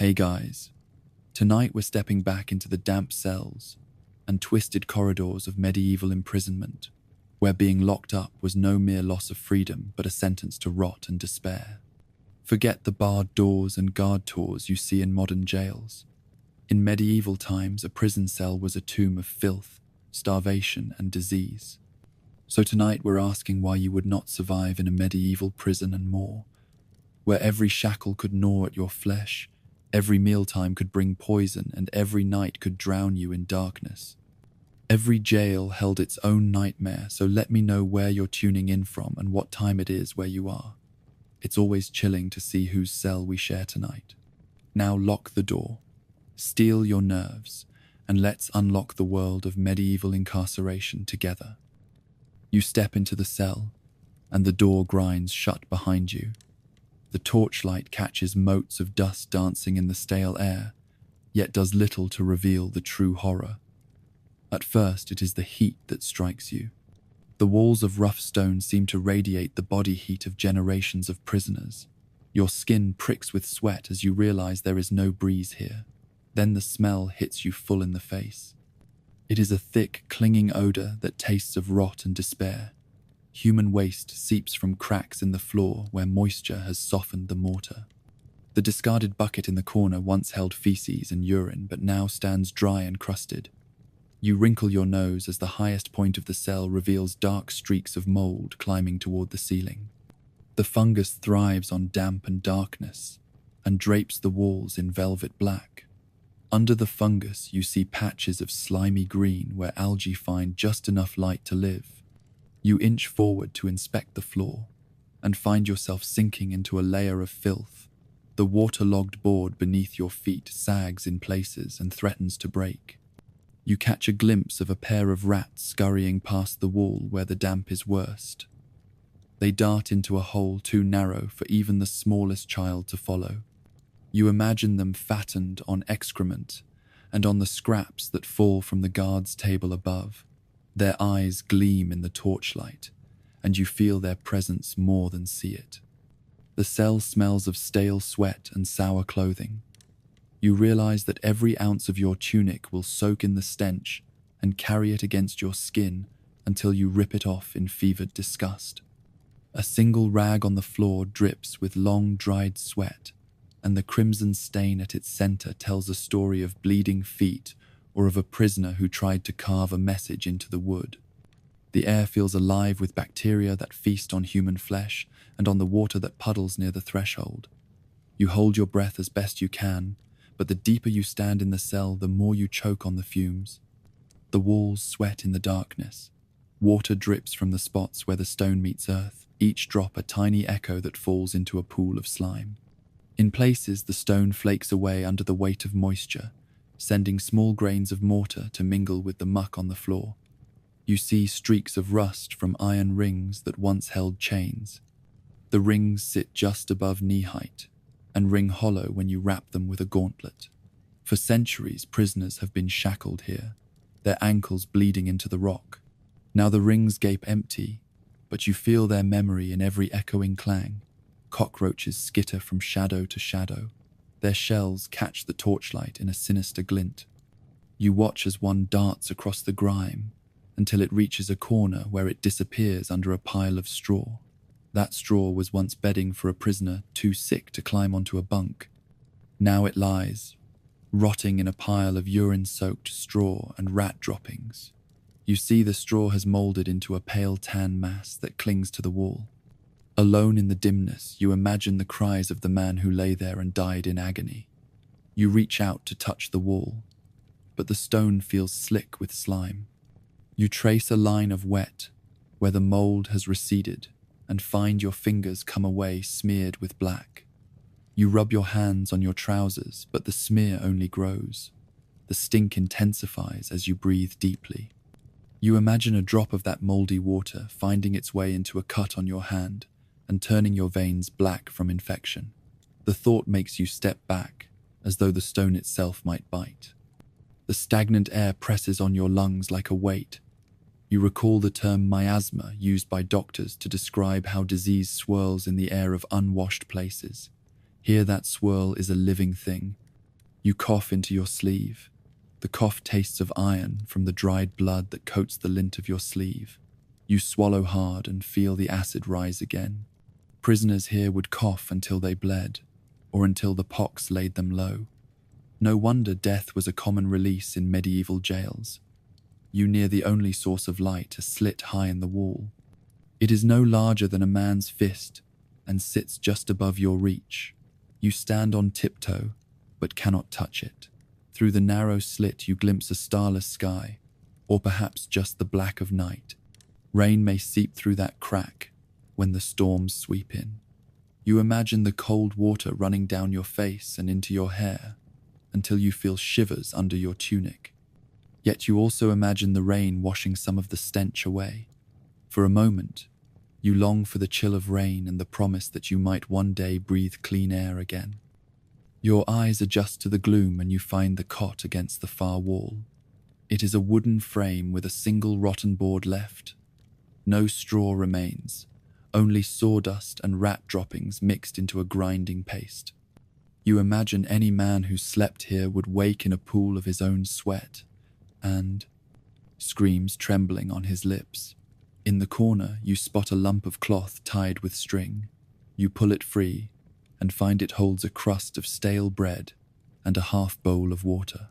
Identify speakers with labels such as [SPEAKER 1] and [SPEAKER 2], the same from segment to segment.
[SPEAKER 1] Hey guys, tonight we're stepping back into the damp cells and twisted corridors of medieval imprisonment, where being locked up was no mere loss of freedom but a sentence to rot and despair. Forget the barred doors and guard tours you see in modern jails. In medieval times, a prison cell was a tomb of filth, starvation, and disease. So tonight we're asking why you would not survive in a medieval prison and more, where every shackle could gnaw at your flesh, every mealtime could bring poison, and every night could drown you in darkness. Every jail held its own nightmare, so let me know where you're tuning in from and what time it is where you are. It's always chilling to see whose cell we share tonight. Now lock the door, steel your nerves, and let's unlock the world of medieval incarceration together. You step into the cell, and the door grinds shut behind you. The torchlight catches motes of dust dancing in the stale air, yet does little to reveal the true horror. At first, it is the heat that strikes you. The walls of rough stone seem to radiate the body heat of generations of prisoners. Your skin pricks with sweat as you realize there is no breeze here. Then the smell hits you full in the face. It is a thick, clinging odor that tastes of rot and despair. Human waste seeps from cracks in the floor where moisture has softened the mortar. The discarded bucket in the corner once held feces and urine, but now stands dry and crusted. You wrinkle your nose as the highest point of the cell reveals dark streaks of mold climbing toward the ceiling. The fungus thrives on damp and darkness, and drapes the walls in velvet black. Under the fungus, you see patches of slimy green where algae find just enough light to live. You inch forward to inspect the floor, and find yourself sinking into a layer of filth. The waterlogged board beneath your feet sags in places and threatens to break. You catch a glimpse of a pair of rats scurrying past the wall where the damp is worst. They dart into a hole too narrow for even the smallest child to follow. You imagine them fattened on excrement and on the scraps that fall from the guard's table above. Their eyes gleam in the torchlight, and you feel their presence more than see it. The cell smells of stale sweat and sour clothing. You realize that every ounce of your tunic will soak in the stench and carry it against your skin until you rip it off in fevered disgust. A single rag on the floor drips with long dried sweat, and the crimson stain at its center tells a story of bleeding feet or of a prisoner who tried to carve a message into the wood. The air feels alive with bacteria that feast on human flesh and on the water that puddles near the threshold. You hold your breath as best you can, but the deeper you stand in the cell, the more you choke on the fumes. The walls sweat in the darkness. Water drips from the spots where the stone meets earth, each drop a tiny echo that falls into a pool of slime. In places, the stone flakes away under the weight of moisture, sending small grains of mortar to mingle with the muck on the floor. You see streaks of rust from iron rings that once held chains. The rings sit just above knee height and ring hollow when you wrap them with a gauntlet. For centuries, prisoners have been shackled here, their ankles bleeding into the rock. Now the rings gape empty, but you feel their memory in every echoing clang. Cockroaches skitter from shadow to shadow. Their shells catch the torchlight in a sinister glint. You watch as one darts across the grime until it reaches a corner where it disappears under a pile of straw. That straw was once bedding for a prisoner too sick to climb onto a bunk. Now it lies, rotting in a pile of urine-soaked straw and rat droppings. You see the straw has molded into a pale tan mass that clings to the wall. Alone in the dimness, you imagine the cries of the man who lay there and died in agony. You reach out to touch the wall, but the stone feels slick with slime. You trace a line of wet where the mold has receded and find your fingers come away smeared with black. You rub your hands on your trousers, but the smear only grows. The stink intensifies as you breathe deeply. You imagine a drop of that moldy water finding its way into a cut on your hand and turning your veins black from infection. The thought makes you step back, as though the stone itself might bite. The stagnant air presses on your lungs like a weight. You recall the term miasma used by doctors to describe how disease swirls in the air of unwashed places. Here that swirl is a living thing, You cough into your sleeve. The cough tastes of iron from the dried blood that coats the lint of your sleeve. You swallow hard and feel the acid rise again. Prisoners here would cough until they bled, or until the pox laid them low. No wonder death was a common release in medieval jails. You near the only source of light, a slit high in the wall. It is no larger than a man's fist and sits just above your reach. You stand on tiptoe, but cannot touch it. Through the narrow slit you glimpse a starless sky, or perhaps just the black of night. Rain may seep through that crack when the storms sweep in. You imagine the cold water running down your face and into your hair until you feel shivers under your tunic. Yet you also imagine the rain washing some of the stench away. For a moment, you long for the chill of rain and the promise that you might one day breathe clean air again. Your eyes adjust to the gloom and you find the cot against the far wall. It is a wooden frame with a single rotten board left. No straw remains, only sawdust and rat droppings mixed into a grinding paste. You imagine any man who slept here would wake in a pool of his own sweat, and screams trembling on his lips. In the corner, you spot a lump of cloth tied with string. You pull it free and find it holds a crust of stale bread and a half bowl of water.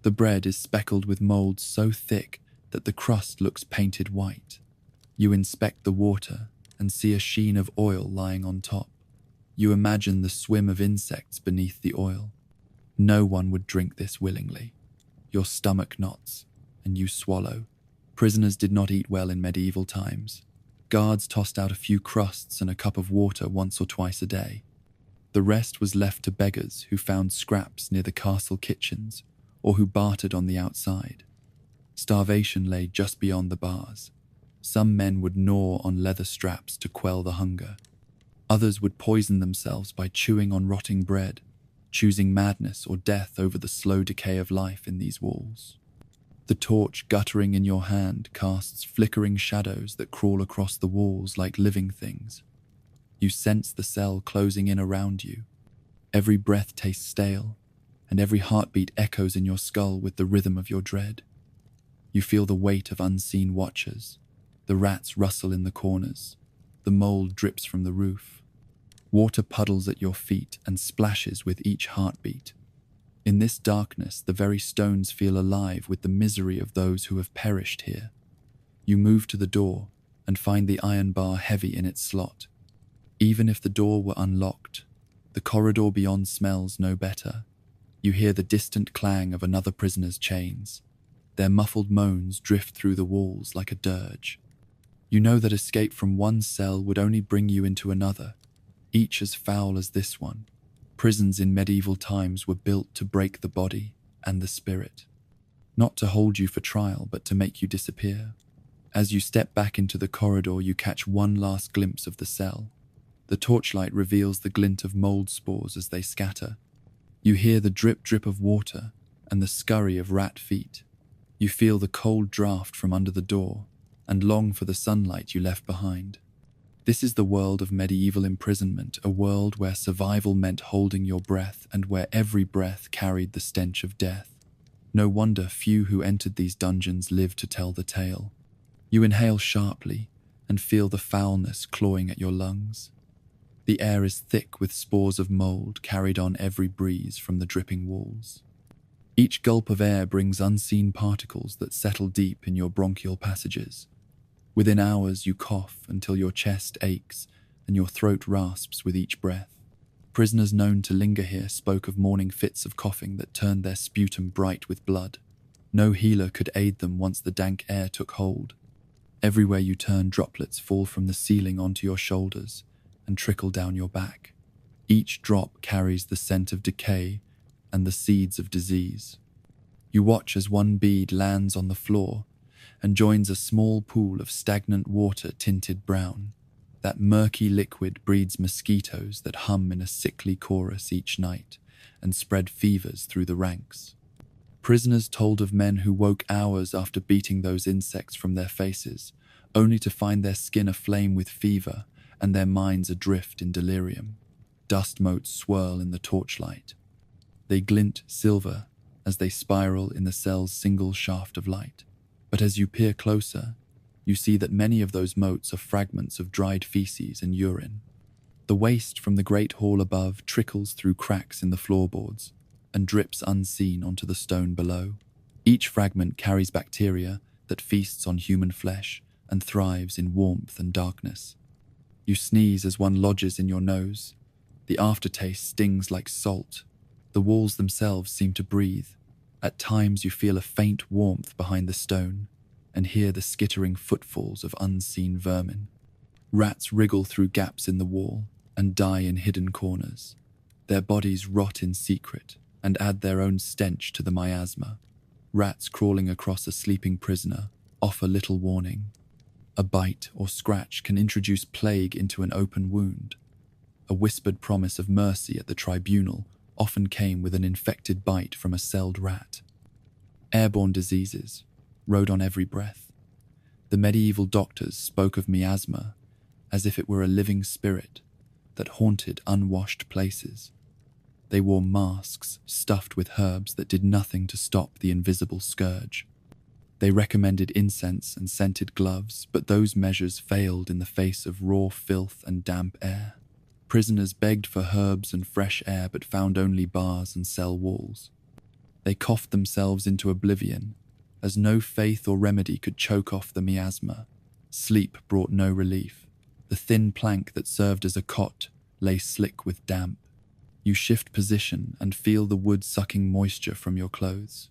[SPEAKER 1] The bread is speckled with mold so thick that the crust looks painted white. You inspect the water and see a sheen of oil lying on top. You imagine the swim of insects beneath the oil. No one would drink this willingly. Your stomach knots, and you swallow. Prisoners did not eat well in medieval times. Guards tossed out a few crusts and a cup of water once or twice a day. The rest was left to beggars who found scraps near the castle kitchens or who bartered on the outside. Starvation lay just beyond the bars. Some men would gnaw on leather straps to quell the hunger. Others would poison themselves by chewing on rotting bread, choosing madness or death over the slow decay of life in these walls. The torch guttering in your hand casts flickering shadows that crawl across the walls like living things. You sense the cell closing in around you. Every breath tastes stale, and every heartbeat echoes in your skull with the rhythm of your dread. You feel the weight of unseen watchers. The rats rustle in the corners. The mold drips from the roof. Water puddles at your feet and splashes with each heartbeat. In this darkness, the very stones feel alive with the misery of those who have perished here. You move to the door and find the iron bar heavy in its slot. Even if the door were unlocked, the corridor beyond smells no better. You hear the distant clang of another prisoner's chains. Their muffled moans drift through the walls like a dirge. You know that escape from one cell would only bring you into another, each as foul as this one. Prisons in medieval times were built to break the body and the spirit, not to hold you for trial, but to make you disappear. As you step back into the corridor, you catch one last glimpse of the cell. The torchlight reveals the glint of mold spores as they scatter. You hear the drip of water and the scurry of rat feet. You feel the cold draft from under the door and long for the sunlight you left behind. This is the world of medieval imprisonment, a world where survival meant holding your breath and where every breath carried the stench of death. No wonder few who entered these dungeons lived to tell the tale. You inhale sharply and feel the foulness clawing at your lungs. The air is thick with spores of mold carried on every breeze from the dripping walls. Each gulp of air brings unseen particles that settle deep in your bronchial passages. Within hours, you cough until your chest aches and your throat rasps with each breath. Prisoners known to linger here spoke of morning fits of coughing that turned their sputum bright with blood. No healer could aid them once the dank air took hold. Everywhere you turn, droplets fall from the ceiling onto your shoulders and trickle down your back. Each drop carries the scent of decay and the seeds of disease. You watch as one bead lands on the floor and joins a small pool of stagnant water tinted brown. That murky liquid breeds mosquitoes that hum in a sickly chorus each night and spread fevers through the ranks. Prisoners told of men who woke hours after beating those insects from their faces, only to find their skin aflame with fever and their minds adrift in delirium. Dust motes swirl in the torchlight. They glint silver as they spiral in the cell's single shaft of light. But as you peer closer, you see that many of those motes are fragments of dried feces and urine. The waste from the great hall above trickles through cracks in the floorboards and drips unseen onto the stone below. Each fragment carries bacteria that feasts on human flesh and thrives in warmth and darkness. You sneeze as one lodges in your nose. The aftertaste stings like salt. The walls themselves seem to breathe. At times you feel a faint warmth behind the stone and hear the skittering footfalls of unseen vermin. Rats wriggle through gaps in the wall and die in hidden corners. Their bodies rot in secret and add their own stench to the miasma. Rats crawling across a sleeping prisoner offer little warning. A bite or scratch can introduce plague into an open wound. A whispered promise of mercy at the tribunal often came with an infected bite from a celled rat. Airborne diseases rode on every breath. The medieval doctors spoke of miasma as if it were a living spirit that haunted unwashed places. They wore masks stuffed with herbs that did nothing to stop the invisible scourge. They recommended incense and scented gloves, but those measures failed in the face of raw filth and damp air. Prisoners begged for herbs and fresh air but found only bars and cell walls. They coughed themselves into oblivion, as no faith or remedy could choke off the miasma. Sleep brought no relief. The thin plank that served as a cot lay slick with damp. You shift position and feel the wood sucking moisture from your clothes.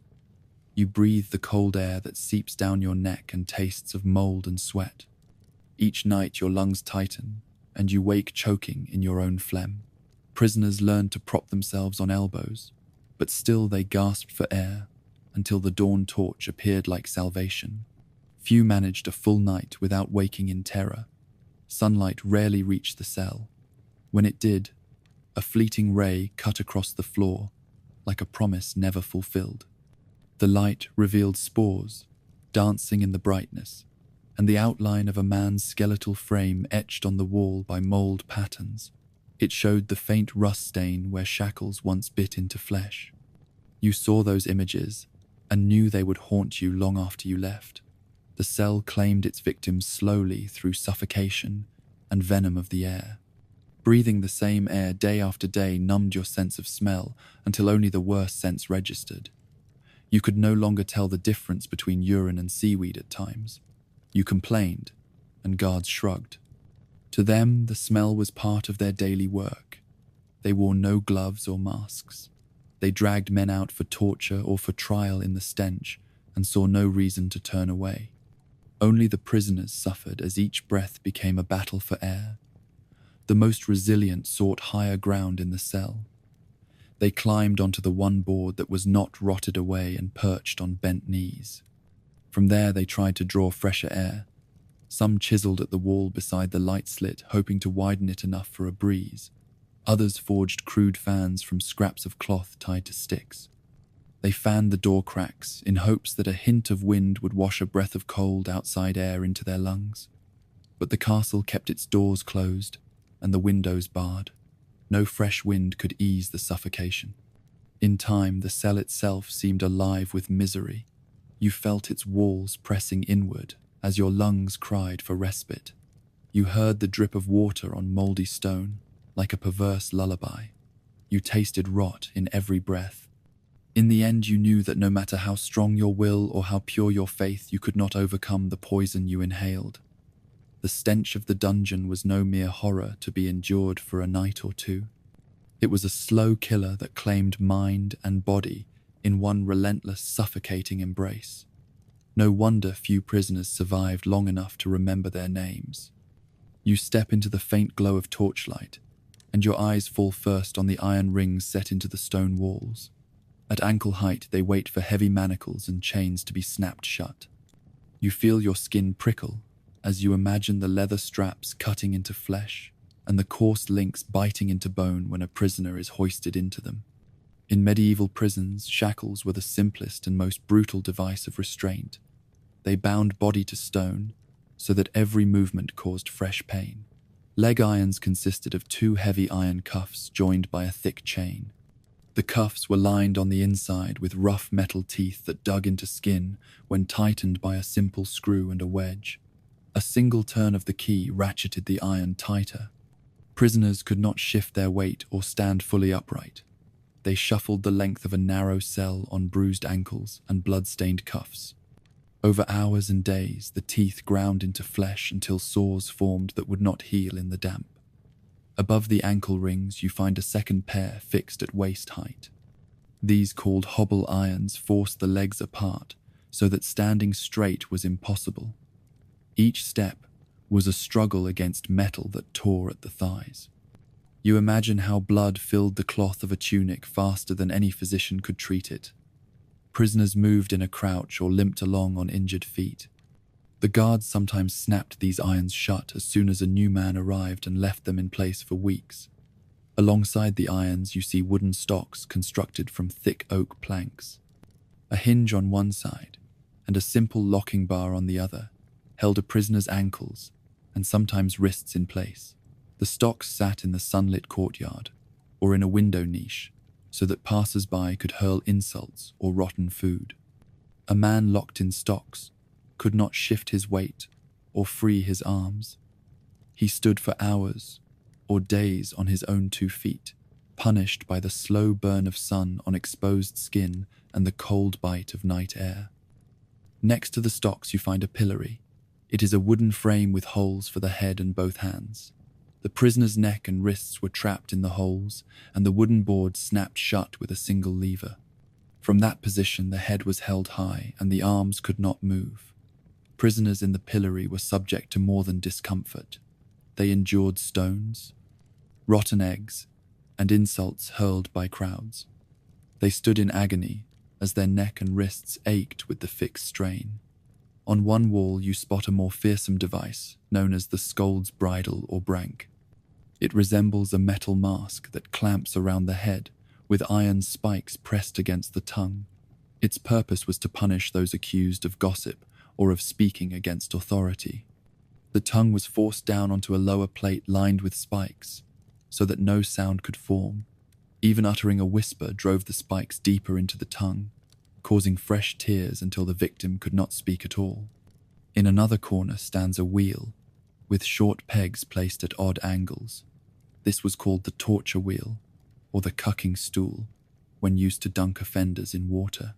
[SPEAKER 1] You breathe the cold air that seeps down your neck and tastes of mold and sweat. Each night your lungs tighten, and you wake choking in your own phlegm. Prisoners learned to prop themselves on elbows, but still they gasped for air until the dawn torch appeared like salvation. Few managed a full night without waking in terror. Sunlight rarely reached the cell. When it did, a fleeting ray cut across the floor, like a promise never fulfilled. The light revealed spores, dancing in the brightness, and the outline of a man's skeletal frame etched on the wall by mold patterns. It showed the faint rust stain where shackles once bit into flesh. You saw those images and knew they would haunt you long after you left. The cell claimed its victims slowly through suffocation and venom of the air. Breathing the same air day after day numbed your sense of smell until only the worst sense registered. You could no longer tell the difference between urine and seaweed at times. You complained, and guards shrugged. To them, the smell was part of their daily work. They wore no gloves or masks. They dragged men out for torture or for trial in the stench and saw no reason to turn away. Only the prisoners suffered as each breath became a battle for air. The most resilient sought higher ground in the cell. They climbed onto the one board that was not rotted away and perched on bent knees. From there they tried to draw fresher air. Some chiseled at the wall beside the light slit, hoping to widen it enough for a breeze. Others forged crude fans from scraps of cloth tied to sticks. They fanned the door cracks in hopes that a hint of wind would wash a breath of cold outside air into their lungs. But the castle kept its doors closed and the windows barred. No fresh wind could ease the suffocation. In time, the cell itself seemed alive with misery. You felt its walls pressing inward as your lungs cried for respite. You heard the drip of water on mouldy stone, like a perverse lullaby. You tasted rot in every breath. In the end, you knew that no matter how strong your will or how pure your faith, you could not overcome the poison you inhaled. The stench of the dungeon was no mere horror to be endured for a night or two. It was a slow killer that claimed mind and body in one relentless, suffocating embrace. No wonder few prisoners survived long enough to remember their names. You step into the faint glow of torchlight, and your eyes fall first on the iron rings set into the stone walls. At ankle height, they wait for heavy manacles and chains to be snapped shut. You feel your skin prickle as you imagine the leather straps cutting into flesh and the coarse links biting into bone when a prisoner is hoisted into them. In medieval prisons, shackles were the simplest and most brutal device of restraint. They bound body to stone so that every movement caused fresh pain. Leg irons consisted of two heavy iron cuffs joined by a thick chain. The cuffs were lined on the inside with rough metal teeth that dug into skin when tightened by a simple screw and a wedge. A single turn of the key ratcheted the iron tighter. Prisoners could not shift their weight or stand fully upright. They shuffled the length of a narrow cell on bruised ankles and blood-stained cuffs. Over hours and days, the teeth ground into flesh until sores formed that would not heal in the damp. Above the ankle rings, you find a second pair fixed at waist height. These, called hobble irons, forced the legs apart so that standing straight was impossible. Each step was a struggle against metal that tore at the thighs. You imagine how blood filled the cloth of a tunic faster than any physician could treat it. Prisoners moved in a crouch or limped along on injured feet. The guards sometimes snapped these irons shut as soon as a new man arrived and left them in place for weeks. Alongside the irons, you see wooden stocks constructed from thick oak planks. A hinge on one side and a simple locking bar on the other held a prisoner's ankles and sometimes wrists in place. The stocks sat in the sunlit courtyard or in a window niche so that passers-by could hurl insults or rotten food. A man locked in stocks could not shift his weight or free his arms. He stood for hours or days on his own 2 feet, punished by the slow burn of sun on exposed skin and the cold bite of night air. Next to the stocks you find a pillory. It is a wooden frame with holes for the head and both hands. The prisoner's neck and wrists were trapped in the holes, and the wooden board snapped shut with a single lever. From that position, the head was held high, and the arms could not move. Prisoners in the pillory were subject to more than discomfort. They endured stones, rotten eggs, and insults hurled by crowds. They stood in agony as their neck and wrists ached with the fixed strain. On one wall you spot a more fearsome device known as the scold's bridle or brank. It resembles a metal mask that clamps around the head with iron spikes pressed against the tongue. Its purpose was to punish those accused of gossip or of speaking against authority. The tongue was forced down onto a lower plate lined with spikes so that no sound could form. Even uttering a whisper drove the spikes deeper into the tongue, causing fresh tears until the victim could not speak at all. In another corner stands a wheel, with short pegs placed at odd angles. This was called the torture wheel, or the cucking stool, when used to dunk offenders in water.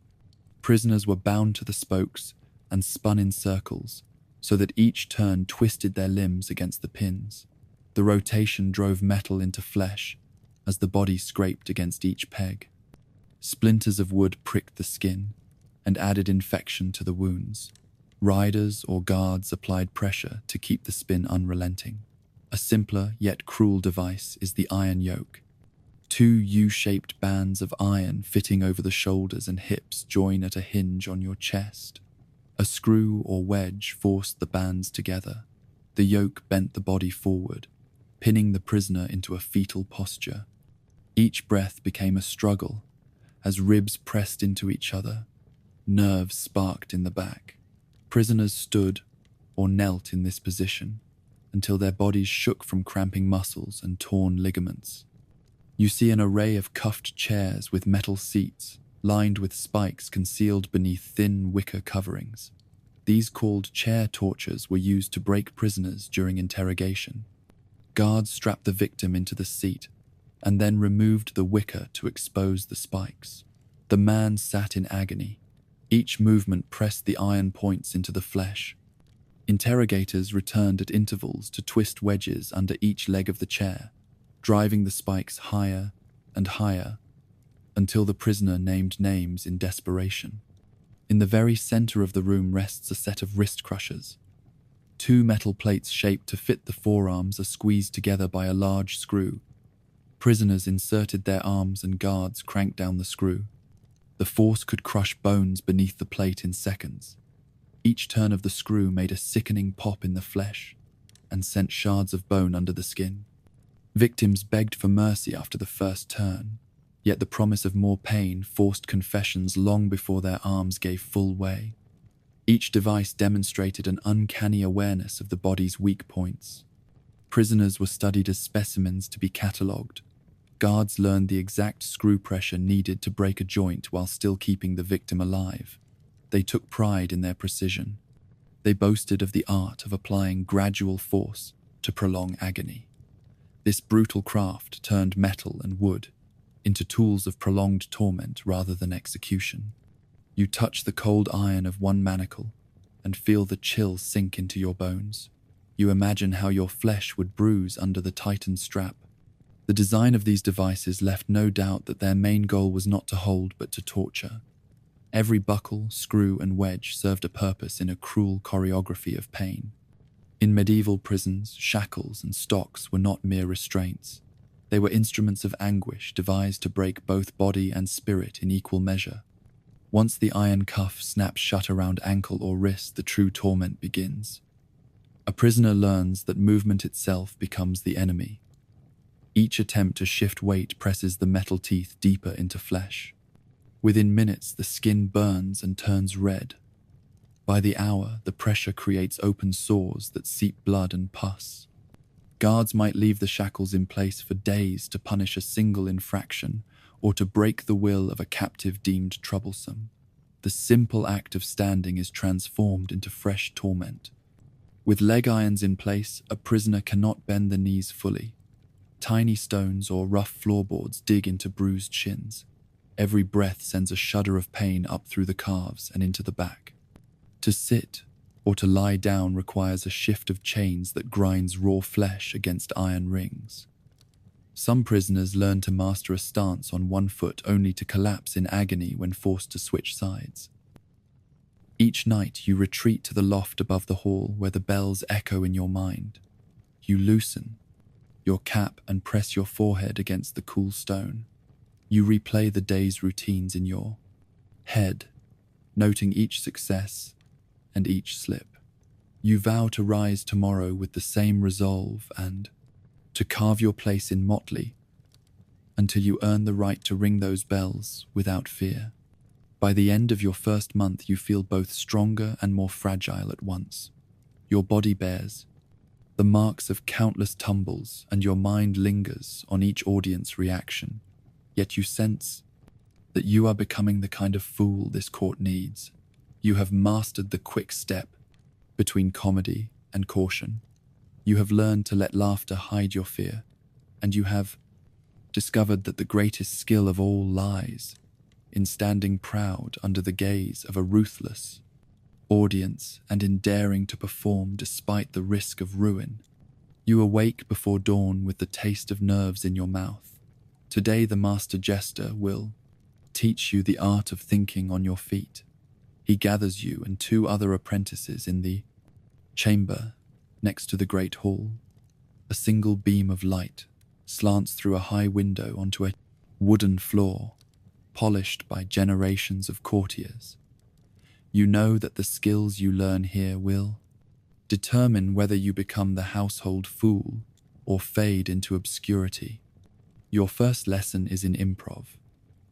[SPEAKER 1] Prisoners were bound to the spokes and spun in circles, so that each turn twisted their limbs against the pins. The rotation drove metal into flesh as the body scraped against each peg. Splinters of wood pricked the skin and added infection to the wounds. Riders or guards applied pressure to keep the spin unrelenting. A simpler yet cruel device is the iron yoke. 2 U-shaped bands of iron fitting over the shoulders and hips join at a hinge on your chest. A screw or wedge forced the bands together. The yoke bent the body forward, pinning the prisoner into a fetal posture. Each breath became a struggle as ribs pressed into each other. Nerves sparked in the back. Prisoners stood or knelt in this position until their bodies shook from cramping muscles and torn ligaments. You see an array of cuffed chairs with metal seats lined with spikes concealed beneath thin wicker coverings. These, called chair tortures, were used to break prisoners during interrogation. Guards strapped the victim into the seat and then removed the wicker to expose the spikes. The man sat in agony. Each movement pressed the iron points into the flesh. Interrogators returned at intervals to twist wedges under each leg of the chair, driving the spikes higher and higher until the prisoner named names in desperation. In the very center of the room rests a set of wrist crushers. 2 metal plates shaped to fit the forearms are squeezed together by a large screw. Prisoners inserted their arms and guards cranked down the screw. The force could crush bones beneath the plate in seconds. Each turn of the screw made a sickening pop in the flesh and sent shards of bone under the skin. Victims begged for mercy after the first turn, yet the promise of more pain forced confessions long before their arms gave full way. Each device demonstrated an uncanny awareness of the body's weak points. Prisoners were studied as specimens to be catalogued, Guards learned the exact screw pressure needed to break a joint while still keeping the victim alive. They took pride in their precision. They boasted of the art of applying gradual force to prolong agony. This brutal craft turned metal and wood into tools of prolonged torment rather than execution. You touch the cold iron of one manacle and feel the chill sink into your bones. You imagine how your flesh would bruise under the tightened strap. The design of these devices left no doubt that their main goal was not to hold but to torture. Every buckle, screw, and wedge served a purpose in a cruel choreography of pain. In medieval prisons, shackles and stocks were not mere restraints. They were instruments of anguish devised to break both body and spirit in equal measure. Once the iron cuff snaps shut around ankle or wrist, the true torment begins. A prisoner learns that movement itself becomes the enemy. Each attempt to shift weight presses the metal teeth deeper into flesh. Within minutes, the skin burns and turns red. By the hour, the pressure creates open sores that seep blood and pus. Guards might leave the shackles in place for days to punish a single infraction or to break the will of a captive deemed troublesome. The simple act of standing is transformed into fresh torment. With leg irons in place, a prisoner cannot bend the knees fully. Tiny stones or rough floorboards dig into bruised shins. Every breath sends a shudder of pain up through the calves and into the back. To sit or to lie down requires a shift of chains that grinds raw flesh against iron rings. Some prisoners learn to master a stance on one foot only to collapse in agony when forced to switch sides. Each night you retreat to the loft above the hall where the bells echo in your mind. You loosen your cap and press your forehead against the cool stone. You replay the day's routines in your head, noting each success and each slip. You vow to rise tomorrow with the same resolve and to carve your place in motley until you earn the right to ring those bells without fear. By the end of your first month, you feel both stronger and more fragile at once. Your body bears the marks of countless tumbles and your mind lingers on each audience reaction. Yet you sense that you are becoming the kind of fool this court needs. You have mastered the quick step between comedy and caution. You have learned to let laughter hide your fear, and you have discovered that the greatest skill of all lies in standing proud under the gaze of a ruthless audience and in daring to perform despite the risk of ruin. You awake before dawn with the taste of nerves in your mouth. Today the master jester will teach you the art of thinking on your feet. He gathers you and two other apprentices in the chamber next to the great hall. A single beam of light slants through a high window onto a wooden floor, polished by generations of courtiers. You know that the skills you learn here will determine whether you become the household fool or fade into obscurity. Your first lesson is in improv.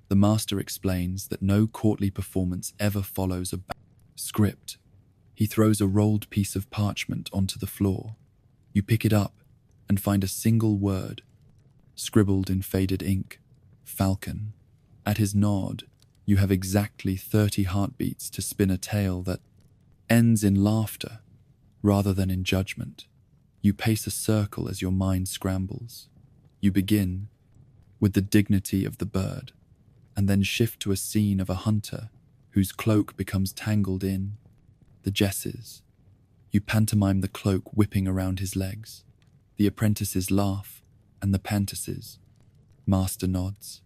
[SPEAKER 1] The master explains that no courtly performance ever follows a script. He throws a rolled piece of parchment onto the floor. You pick it up and find a single word, scribbled in faded ink: Falcon. At his nod, you have exactly 30 heartbeats to spin a tale that ends in laughter rather than in judgment. You pace a circle as your mind scrambles. You begin with the dignity of the bird, and then shift to a scene of a hunter whose cloak becomes tangled in the jesses. You pantomime the cloak whipping around his legs. The apprentices laugh, and the pantises. Master nods.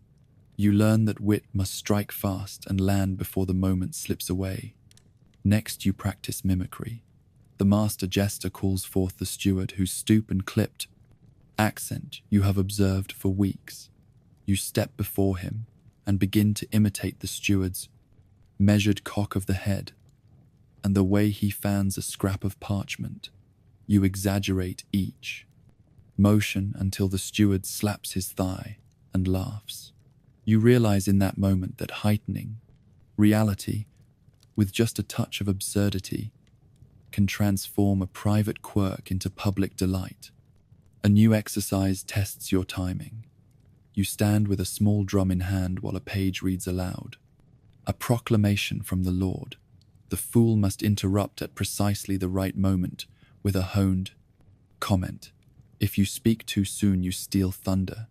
[SPEAKER 1] You learn that wit must strike fast and land before the moment slips away. Next you practice mimicry. The master jester calls forth the steward whose stoop and clipped accent you have observed for weeks. You step before him and begin to imitate the steward's measured cock of the head and the way he fans a scrap of parchment. You exaggerate each motion until the steward slaps his thigh and laughs. You realize in that moment that heightening reality with just a touch of absurdity can transform a private quirk into public delight. A new exercise tests your timing. You stand with a small drum in hand while a page reads aloud. A proclamation from the Lord. The fool must interrupt at precisely the right moment with a honed comment. If you speak too soon, you steal thunder.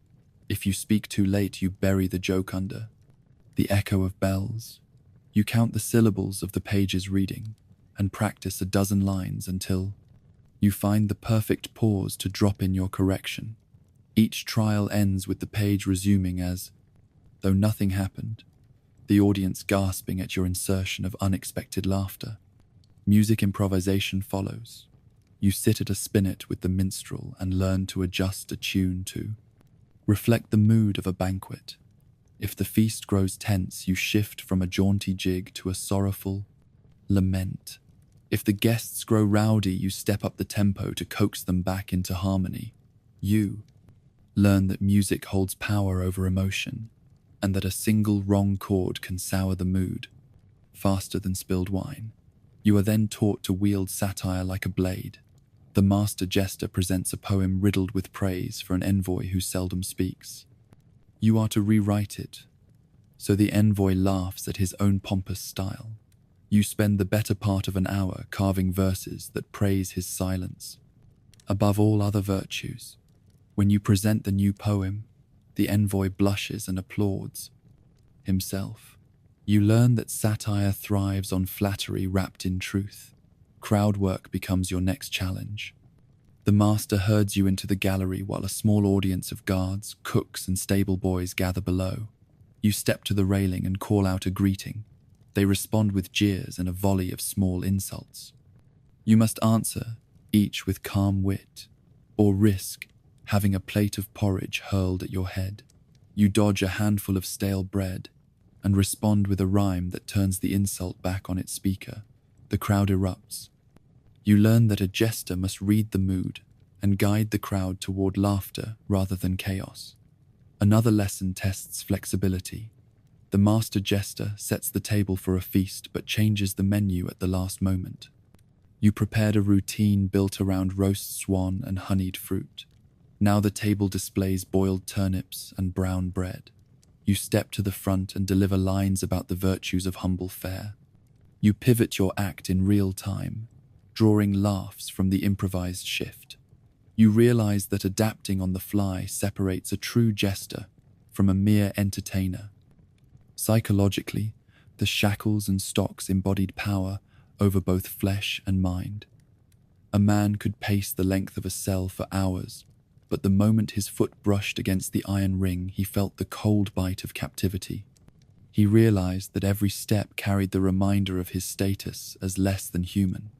[SPEAKER 1] If you speak too late, you bury the joke under. The echo of bells. You count the syllables of the page's reading and practice a dozen lines until you find the perfect pause to drop in your correction. Each trial ends with the page resuming as though nothing happened, the audience gasping at your insertion of unexpected laughter. Music improvisation follows. You sit at a spinet with the minstrel and learn to adjust a tune to reflect the mood of a banquet. If the feast grows tense, you shift from a jaunty jig to a sorrowful lament. If the guests grow rowdy, you step up the tempo to coax them back into harmony. You learn that music holds power over emotion, and that a single wrong chord can sour the mood faster than spilled wine. You are then taught to wield satire like a blade. The master jester presents a poem riddled with praise for an envoy who seldom speaks. You are to rewrite it, so the envoy laughs at his own pompous style. You spend the better part of an hour carving verses that praise his silence. Above all other virtues, when you present the new poem, the envoy blushes and applauds himself. You learn that satire thrives on flattery wrapped in truth. Crowd work becomes your next challenge. The master herds you into the gallery while a small audience of guards, cooks, and stable boys gather below. You step to the railing and call out a greeting. They respond with jeers and a volley of small insults. You must answer, each with calm wit, or risk having a plate of porridge hurled at your head. You dodge a handful of stale bread and respond with a rhyme that turns the insult back on its speaker. The crowd erupts. You learn that a jester must read the mood and guide the crowd toward laughter rather than chaos. Another lesson tests flexibility. The master jester sets the table for a feast but changes the menu at the last moment. You prepared a routine built around roast swan and honeyed fruit. Now the table displays boiled turnips and brown bread. You step to the front and deliver lines about the virtues of humble fare. You pivot your act in real time, drawing laughs from the improvised shift. You realize that adapting on the fly separates a true jester from a mere entertainer. Psychologically, the shackles and stocks embodied power over both flesh and mind. A man could pace the length of a cell for hours, but the moment his foot brushed against the iron ring, he felt the cold bite of captivity. He realized that every step carried the reminder of his status as less than human.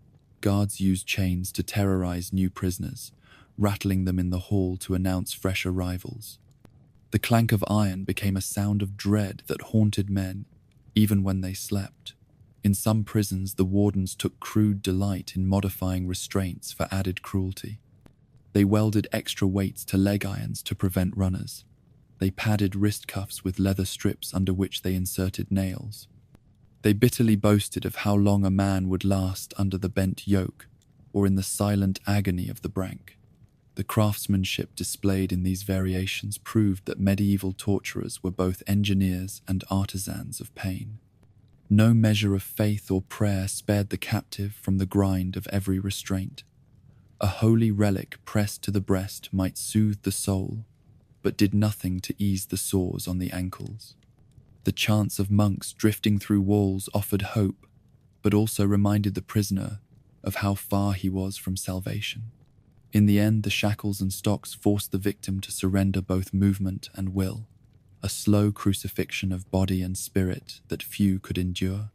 [SPEAKER 1] Guards used chains to terrorize new prisoners, rattling them in the hall to announce fresh arrivals. The clank of iron became a sound of dread that haunted men, even when they slept. In some prisons, the wardens took crude delight in modifying restraints for added cruelty. They welded extra weights to leg irons to prevent runners. They padded wrist cuffs with leather strips under which they inserted nails. They bitterly boasted of how long a man would last under the bent yoke or in the silent agony of the brank. The craftsmanship displayed in these variations proved that medieval torturers were both engineers and artisans of pain. No measure of faith or prayer spared the captive from the grind of every restraint. A holy relic pressed to the breast might soothe the soul, but did nothing to ease the sores on the ankles. The chants of monks drifting through walls offered hope, but also reminded the prisoner of how far he was from salvation. In the end, the shackles and stocks forced the victim to surrender both movement and will, a slow crucifixion of body and spirit that few could endure.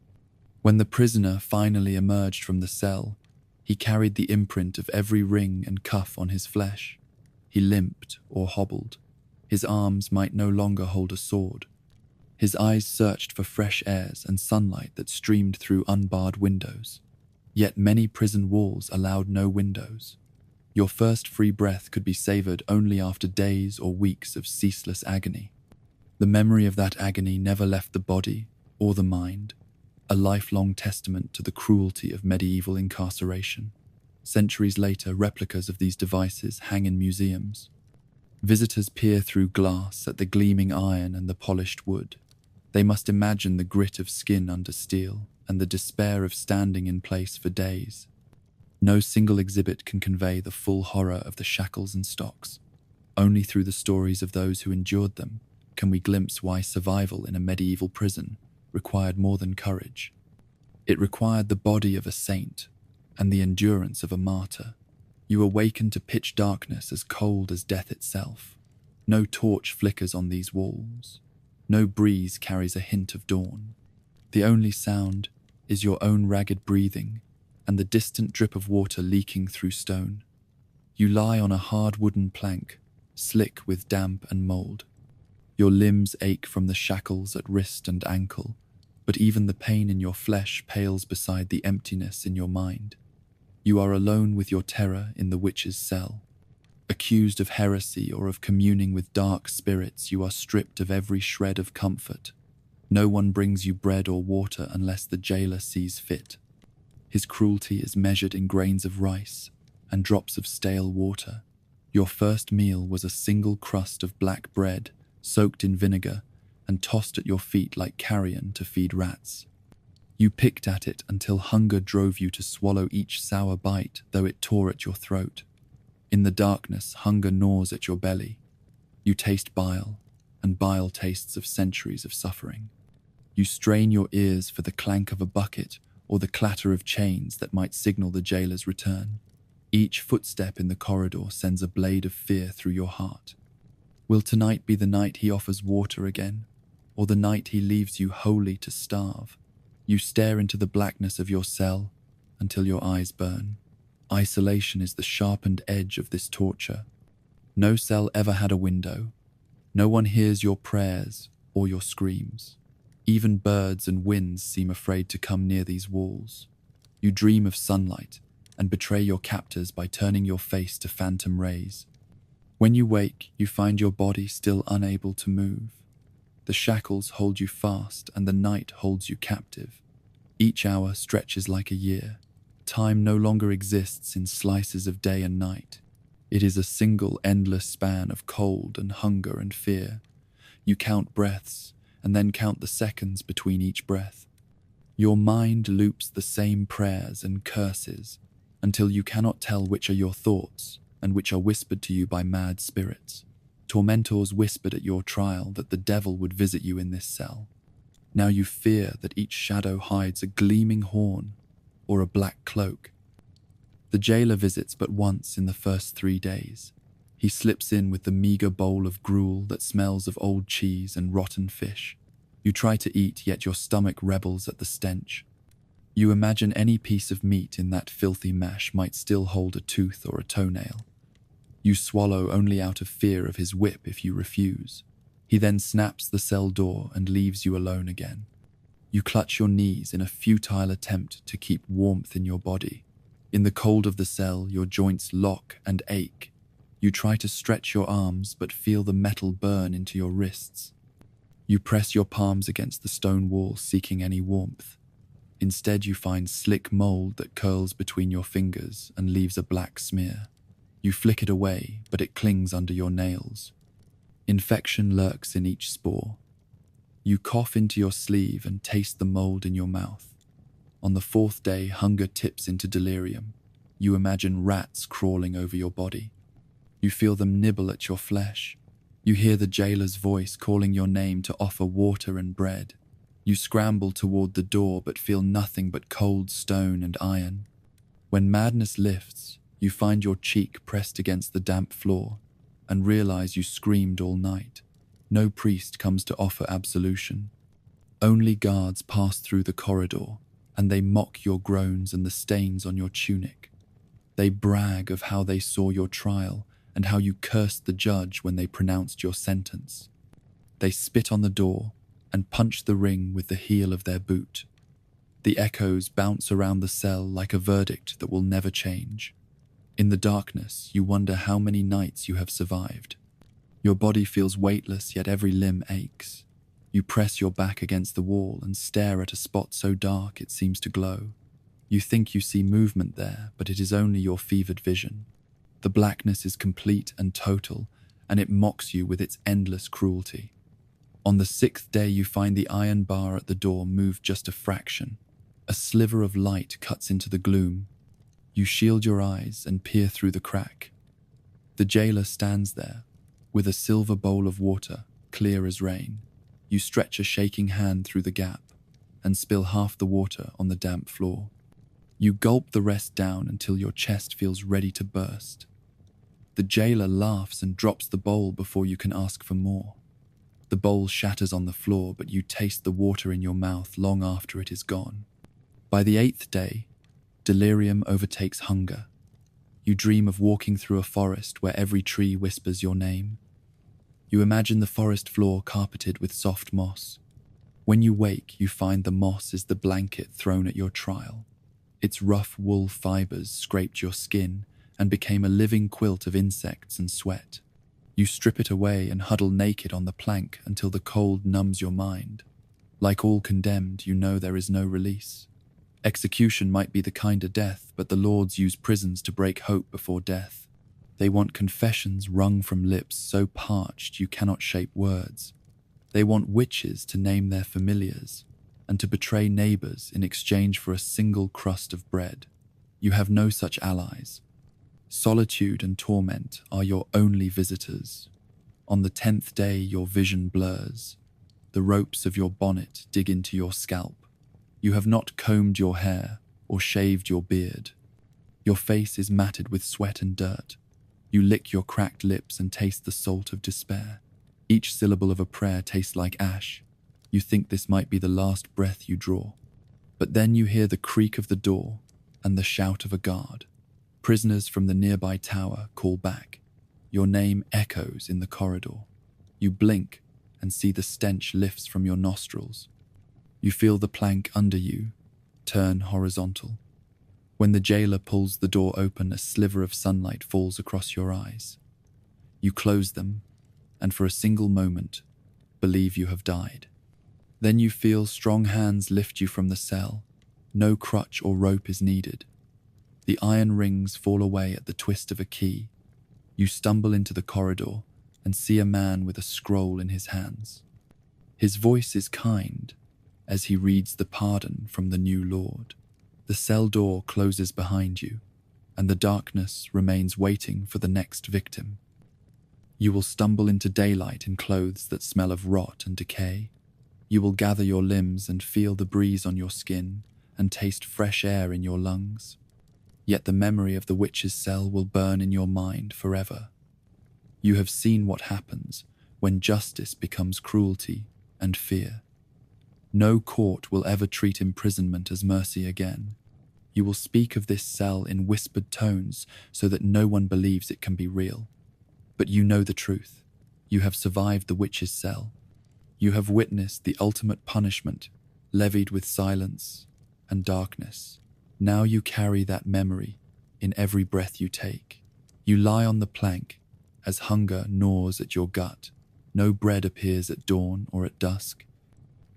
[SPEAKER 1] When the prisoner finally emerged from the cell, he carried the imprint of every ring and cuff on his flesh. He limped or hobbled. His arms might no longer hold a sword. His eyes searched for fresh airs and sunlight that streamed through unbarred windows. Yet many prison walls allowed no windows. Your first free breath could be savored only after days or weeks of ceaseless agony. The memory of that agony never left the body or the mind, a lifelong testament to the cruelty of medieval incarceration. Centuries later, replicas of these devices hang in museums. Visitors peer through glass at the gleaming iron and the polished wood. They must imagine the grit of skin under steel and the despair of standing in place for days. No single exhibit can convey the full horror of the shackles and stocks. Only through the stories of those who endured them can we glimpse why survival in a medieval prison required more than courage. It required the body of a saint and the endurance of a martyr. You awaken to pitch darkness as cold as death itself. No torch flickers on these walls. No breeze carries a hint of dawn. The only sound is your own ragged breathing and the distant drip of water leaking through stone. You lie on a hard wooden plank, slick with damp and mold. Your limbs ache from the shackles at wrist and ankle, but even the pain in your flesh pales beside the emptiness in your mind. You are alone with your terror in the witch's cell. Accused of heresy or of communing with dark spirits, you are stripped of every shred of comfort. No one brings you bread or water unless the jailer sees fit. His cruelty is measured in grains of rice and drops of stale water. Your first meal was a single crust of black bread, soaked in vinegar and tossed at your feet like carrion to feed rats. You picked at it until hunger drove you to swallow each sour bite, though it tore at your throat. In the darkness, hunger gnaws at your belly. You taste bile, and bile tastes of centuries of suffering. You strain your ears for the clank of a bucket or the clatter of chains that might signal the jailer's return. Each footstep in the corridor sends a blade of fear through your heart. Will tonight be the night he offers water again, or the night he leaves you wholly to starve? You stare into the blackness of your cell until your eyes burn. Isolation is the sharpened edge of this torture. No cell ever had a window. No one hears your prayers or your screams. Even birds and winds seem afraid to come near these walls. You dream of sunlight and betray your captors by turning your face to phantom rays. When you wake, you find your body still unable to move. The shackles hold you fast and the night holds you captive. Each hour stretches like a year. Time no longer exists in slices of day and night. It is a single endless span of cold and hunger and fear. You count breaths and then count the seconds between each breath. Your mind loops the same prayers and curses until you cannot tell which are your thoughts and which are whispered to you by mad spirits. Tormentors whispered at your trial that the devil would visit you in this cell. Now you fear that each shadow hides a gleaming horn or a black cloak. The jailer visits but once in the first 3 days. He slips in with the meager bowl of gruel that smells of old cheese and rotten fish. You try to eat, yet your stomach rebels at the stench. You imagine any piece of meat in that filthy mash might still hold a tooth or a toenail. You swallow only out of fear of his whip if you refuse. He then snaps the cell door and leaves you alone again. You clutch your knees in a futile attempt to keep warmth in your body. In the cold of the cell, your joints lock and ache. You try to stretch your arms but feel the metal burn into your wrists. You press your palms against the stone wall seeking any warmth. Instead, you find slick mold that curls between your fingers and leaves a black smear. You flick it away, but it clings under your nails. Infection lurks in each spore. You cough into your sleeve and taste the mold in your mouth. On the 4th day, hunger tips into delirium. You imagine rats crawling over your body. You feel them nibble at your flesh. You hear the jailer's voice calling your name to offer water and bread. You scramble toward the door but feel nothing but cold stone and iron. When madness lifts, you find your cheek pressed against the damp floor and realize you screamed all night. No priest comes to offer absolution. Only guards pass through the corridor, and they mock your groans and the stains on your tunic. They brag of how they saw your trial and how you cursed the judge when they pronounced your sentence. They spit on the door and punch the ring with the heel of their boot. The echoes bounce around the cell like a verdict that will never change. In the darkness, you wonder how many nights you have survived. Your body feels weightless, yet every limb aches. You press your back against the wall and stare at a spot so dark it seems to glow. You think you see movement there, but it is only your fevered vision. The blackness is complete and total, and it mocks you with its endless cruelty. On the 6th day, you find the iron bar at the door moved just a fraction. A sliver of light cuts into the gloom. You shield your eyes and peer through the crack. The jailer stands there, with a silver bowl of water, clear as rain. You stretch a shaking hand through the gap and spill half the water on the damp floor. You gulp the rest down until your chest feels ready to burst. The jailer laughs and drops the bowl before you can ask for more. The bowl shatters on the floor, but you taste the water in your mouth long after it is gone. By the 8th day, delirium overtakes hunger. You dream of walking through a forest where every tree whispers your name. You imagine the forest floor carpeted with soft moss. When you wake, you find the moss is the blanket thrown at your trial. Its rough wool fibers scraped your skin and became a living quilt of insects and sweat. You strip it away and huddle naked on the plank until the cold numbs your mind. Like all condemned, you know there is no release. Execution might be the kinder death, but the lords use prisons to break hope before death. They want confessions wrung from lips so parched you cannot shape words. They want witches to name their familiars and to betray neighbors in exchange for a single crust of bread. You have no such allies. Solitude and torment are your only visitors. On the 10th day, your vision blurs. The ropes of your bonnet dig into your scalp. You have not combed your hair or shaved your beard. Your face is matted with sweat and dirt. You lick your cracked lips and taste the salt of despair. Each syllable of a prayer tastes like ash. You think this might be the last breath you draw. But then you hear the creak of the door and the shout of a guard. Prisoners from the nearby tower call back. Your name echoes in the corridor. You blink and see the stench lifts from your nostrils. You feel the plank under you turn horizontal. When the jailer pulls the door open, a sliver of sunlight falls across your eyes. You close them, and for a single moment, believe you have died. Then you feel strong hands lift you from the cell. No crutch or rope is needed. The iron rings fall away at the twist of a key. You stumble into the corridor and see a man with a scroll in his hands. His voice is kind as he reads the pardon from the new Lord. The cell door closes behind you, and the darkness remains waiting for the next victim. You will stumble into daylight in clothes that smell of rot and decay. You will gather your limbs and feel the breeze on your skin and taste fresh air in your lungs. Yet the memory of the witch's cell will burn in your mind forever. You have seen what happens when justice becomes cruelty and fear. No court will ever treat imprisonment as mercy again. You will speak of this cell in whispered tones so that no one believes it can be real. But you know the truth. You have survived the witch's cell. You have witnessed the ultimate punishment, levied with silence and darkness. Now you carry that memory in every breath you take. You lie on the plank as hunger gnaws at your gut. No bread appears at dawn or at dusk.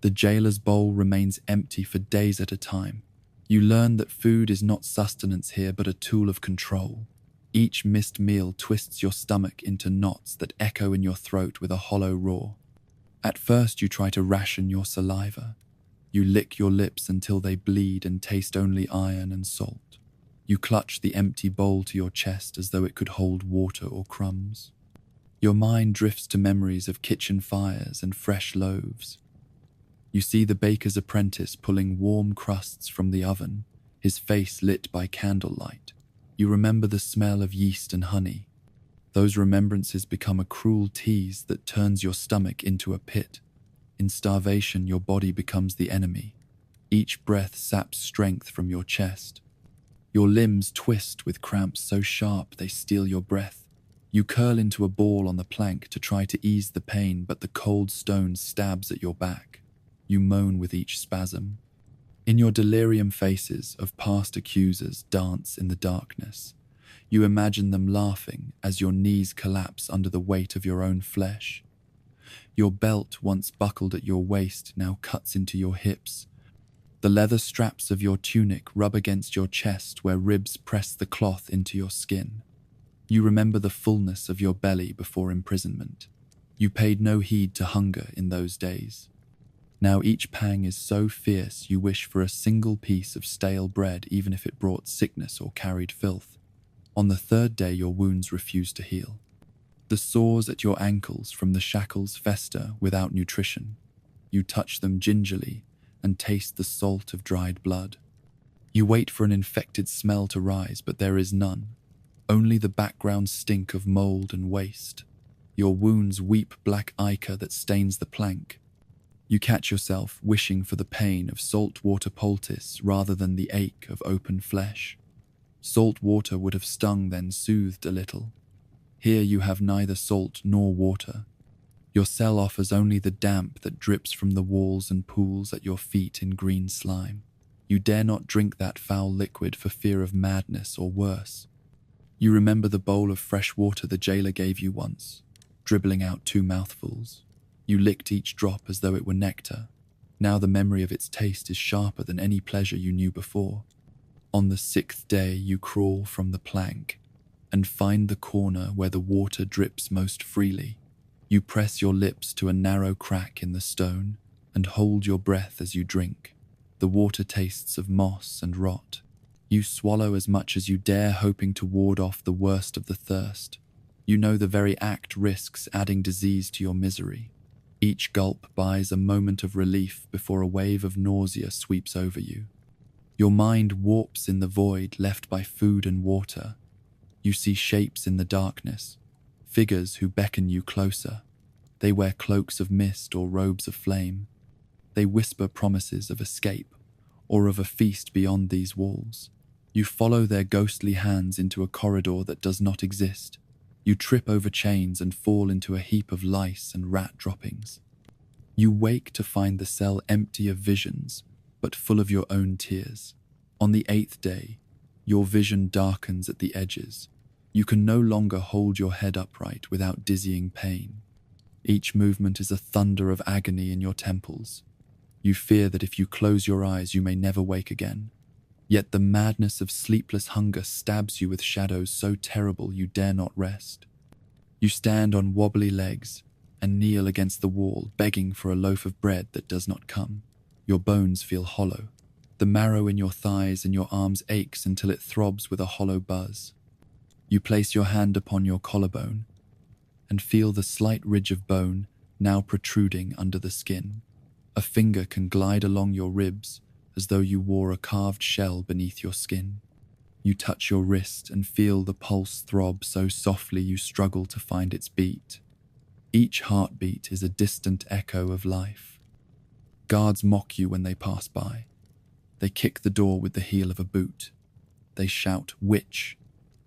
[SPEAKER 1] The jailer's bowl remains empty for days at a time. You learn that food is not sustenance here, but a tool of control. Each missed meal twists your stomach into knots that echo in your throat with a hollow roar. At first you try to ration your saliva. You lick your lips until they bleed and taste only iron and salt. You clutch the empty bowl to your chest as though it could hold water or crumbs. Your mind drifts to memories of kitchen fires and fresh loaves. You see the baker's apprentice pulling warm crusts from the oven, his face lit by candlelight. You remember the smell of yeast and honey. Those remembrances become a cruel tease that turns your stomach into a pit. In starvation, your body becomes the enemy. Each breath saps strength from your chest. Your limbs twist with cramps so sharp they steal your breath. You curl into a ball on the plank to try to ease the pain, but the cold stone stabs at your back. You moan with each spasm. In your delirium, faces of past accusers dance in the darkness. You imagine them laughing as your knees collapse under the weight of your own flesh. Your belt, once buckled at your waist, now cuts into your hips. The leather straps of your tunic rub against your chest where ribs press the cloth into your skin. You remember the fullness of your belly before imprisonment. You paid no heed to hunger in those days. Now each pang is so fierce you wish for a single piece of stale bread, even if it brought sickness or carried filth. On the third day your wounds refuse to heal. The sores at your ankles from the shackles fester without nutrition. You touch them gingerly and taste the salt of dried blood. You wait for an infected smell to rise, but there is none. Only the background stink of mold and waste. Your wounds weep black ichor that stains the plank. You catch yourself wishing for the pain of salt water poultice rather than the ache of open flesh. Salt water would have stung, then soothed a little. Here you have neither salt nor water. Your cell offers only the damp that drips from the walls and pools at your feet in green slime. You dare not drink that foul liquid for fear of madness or worse. You remember the bowl of fresh water the jailer gave you once, dribbling out 2 mouthfuls. You licked each drop as though it were nectar. Now the memory of its taste is sharper than any pleasure you knew before. On the 6th day you crawl from the plank and find the corner where the water drips most freely. You press your lips to a narrow crack in the stone and hold your breath as you drink. The water tastes of moss and rot. You swallow as much as you dare, hoping to ward off the worst of the thirst. You know the very act risks adding disease to your misery. Each gulp buys a moment of relief before a wave of nausea sweeps over you. Your mind warps in the void left by food and water. You see shapes in the darkness, figures who beckon you closer. They wear cloaks of mist or robes of flame. They whisper promises of escape or of a feast beyond these walls. You follow their ghostly hands into a corridor that does not exist. You trip over chains and fall into a heap of lice and rat droppings. You wake to find the cell empty of visions, but full of your own tears. On the 8th day, your vision darkens at the edges. You can no longer hold your head upright without dizzying pain. Each movement is a thunder of agony in your temples. You fear that if you close your eyes, you may never wake again. Yet the madness of sleepless hunger stabs you with shadows so terrible you dare not rest. You stand on wobbly legs and kneel against the wall, begging for a loaf of bread that does not come. Your bones feel hollow. The marrow in your thighs and your arms aches until it throbs with a hollow buzz. You place your hand upon your collarbone and feel the slight ridge of bone now protruding under the skin. A finger can glide along your ribs as though you wore a carved shell beneath your skin. You touch your wrist and feel the pulse throb so softly you struggle to find its beat. Each heartbeat is a distant echo of life. Guards mock you when they pass by. They kick the door with the heel of a boot. They shout, "Witch!"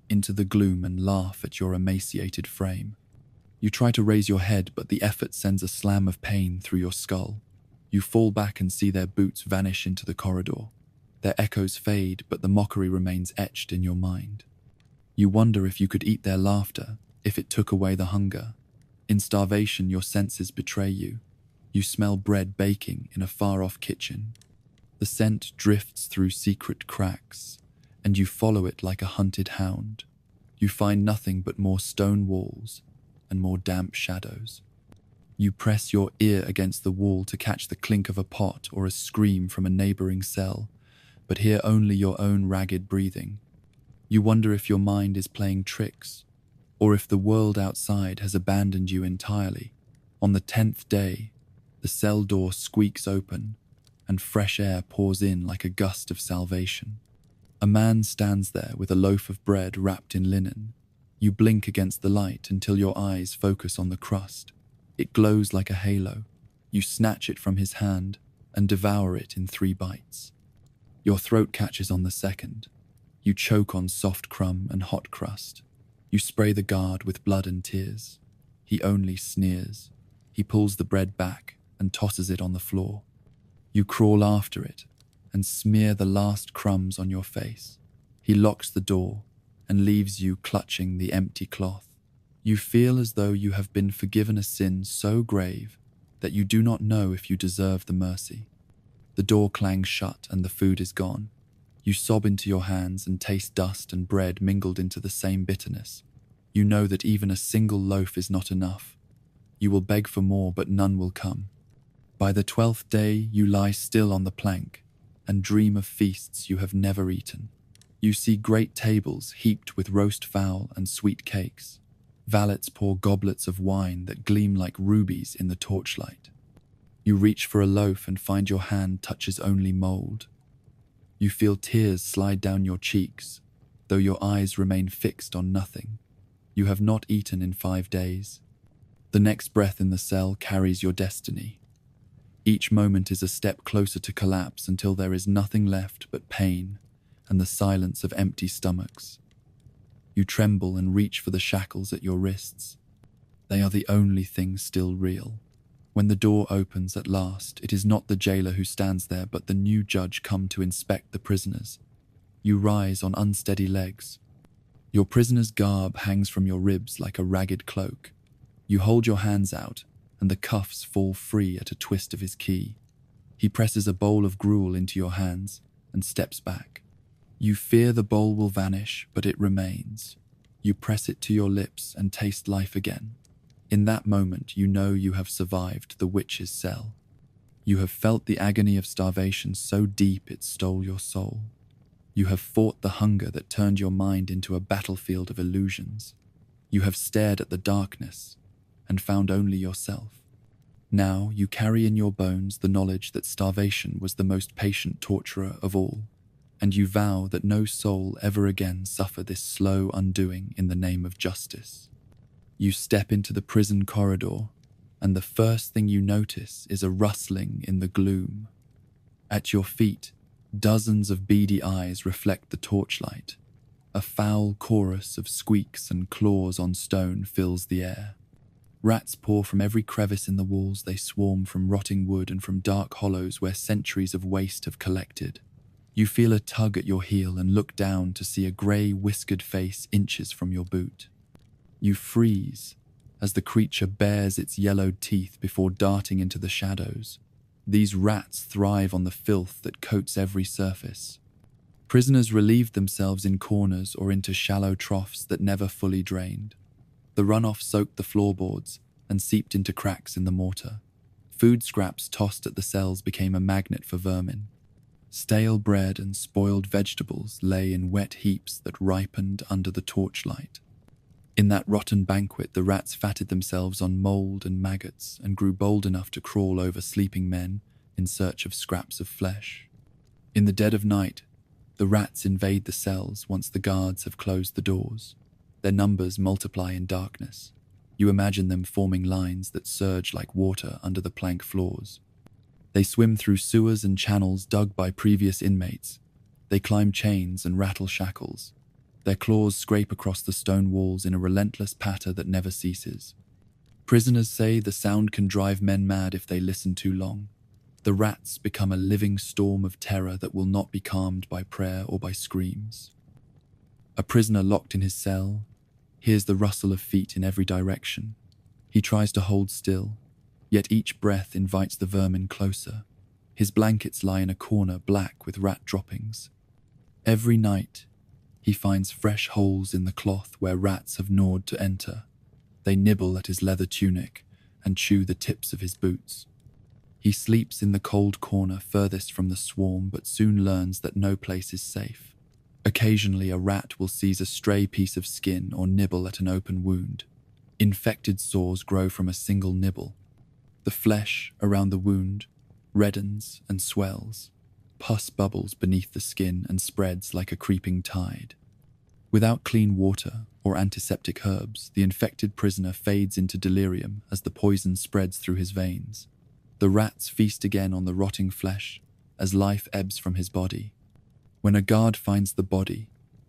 [SPEAKER 1] into the gloom and laugh at your emaciated frame. You try to raise your head, but the effort sends a slam of pain through your skull. You fall back and see their boots vanish into the corridor. Their echoes fade, but the mockery remains etched in your mind. You wonder if you could eat their laughter, if it took away the hunger. In starvation, your senses betray you. You smell bread baking in a far-off kitchen. The scent drifts through secret cracks, and you follow it like a hunted hound. You find nothing but more stone walls and more damp shadows. You press your ear against the wall to catch the clink of a pot or a scream from a neighboring cell, but hear only your own ragged breathing. You wonder if your mind is playing tricks, or if the world outside has abandoned you entirely. On the 10th day, the cell door squeaks open, and fresh air pours in like a gust of salvation. A man stands there with a loaf of bread wrapped in linen. You blink against the light until your eyes focus on the crust. It glows like a halo. You snatch it from his hand and devour it in 3 bites. Your throat catches on the second. You choke on soft crumb and hot crust. You spray the guard with blood and tears. He only sneers. He pulls the bread back and tosses it on the floor. You crawl after it and smear the last crumbs on your face. He locks the door and leaves you clutching the empty cloth. You feel as though you have been forgiven a sin so grave that you do not know if you deserve the mercy. The door clangs shut and the food is gone. You sob into your hands and taste dust and bread mingled into the same bitterness. You know that even a single loaf is not enough. You will beg for more, but none will come. By the 12th day, you lie still on the plank and dream of feasts you have never eaten. You see great tables heaped with roast fowl and sweet cakes. Valets pour goblets of wine that gleam like rubies in the torchlight. You reach for a loaf and find your hand touches only mold. You feel tears slide down your cheeks, though your eyes remain fixed on nothing. You have not eaten in 5 days. The next breath in the cell carries your destiny. Each moment is a step closer to collapse until there is nothing left but pain and the silence of empty stomachs. You tremble and reach for the shackles at your wrists. They are the only thing still real. When the door opens at last, it is not the jailer who stands there, but the new judge come to inspect the prisoners. You rise on unsteady legs. Your prisoner's garb hangs from your ribs like a ragged cloak. You hold your hands out, and the cuffs fall free at a twist of his key. He presses a bowl of gruel into your hands and steps back. You fear the bowl will vanish, but it remains. You press it to your lips and taste life again. In that moment, you know you have survived the witch's cell. You have felt the agony of starvation so deep it stole your soul. You have fought the hunger that turned your mind into a battlefield of illusions. You have stared at the darkness and found only yourself. Now you carry in your bones the knowledge that starvation was the most patient torturer of all, and you vow that no soul ever again suffer this slow undoing in the name of justice. You step into the prison corridor, and the first thing you notice is a rustling in the gloom. At your feet, dozens of beady eyes reflect the torchlight. A foul chorus of squeaks and claws on stone fills the air. Rats pour from every crevice in the walls. They swarm from rotting wood and from dark hollows where centuries of waste have collected. You feel a tug at your heel and look down to see a grey, whiskered face inches from your boot. You freeze as the creature bares its yellowed teeth before darting into the shadows. These rats thrive on the filth that coats every surface. Prisoners relieved themselves in corners or into shallow troughs that never fully drained. The runoff soaked the floorboards and seeped into cracks in the mortar. Food scraps tossed at the cells became a magnet for vermin. Stale bread and spoiled vegetables lay in wet heaps that ripened under the torchlight. In that rotten banquet, the rats fatted themselves on mold and maggots and grew bold enough to crawl over sleeping men in search of scraps of flesh. In the dead of night, the rats invade the cells once the guards have closed the doors. Their numbers multiply in darkness. You imagine them forming lines that surge like water under the plank floors. They swim through sewers and channels dug by previous inmates. They climb chains and rattle shackles. Their claws scrape across the stone walls in a relentless patter that never ceases. Prisoners say the sound can drive men mad if they listen too long. The rats become a living storm of terror that will not be calmed by prayer or by screams. A prisoner locked in his cell hears the rustle of feet in every direction. He tries to hold still, yet each breath invites the vermin closer. His blankets lie in a corner black with rat droppings. Every night, he finds fresh holes in the cloth where rats have gnawed to enter. They nibble at his leather tunic and chew the tips of his boots. He sleeps in the cold corner furthest from the swarm, but soon learns that no place is safe. Occasionally, a rat will seize a stray piece of skin or nibble at an open wound. Infected sores grow from a single nibble. The flesh around the wound reddens and swells. Pus bubbles beneath the skin and spreads like a creeping tide. Without clean water or antiseptic herbs, the infected prisoner fades into delirium as the poison spreads through his veins. The rats feast again on the rotting flesh as life ebbs from his body. When a guard finds the body,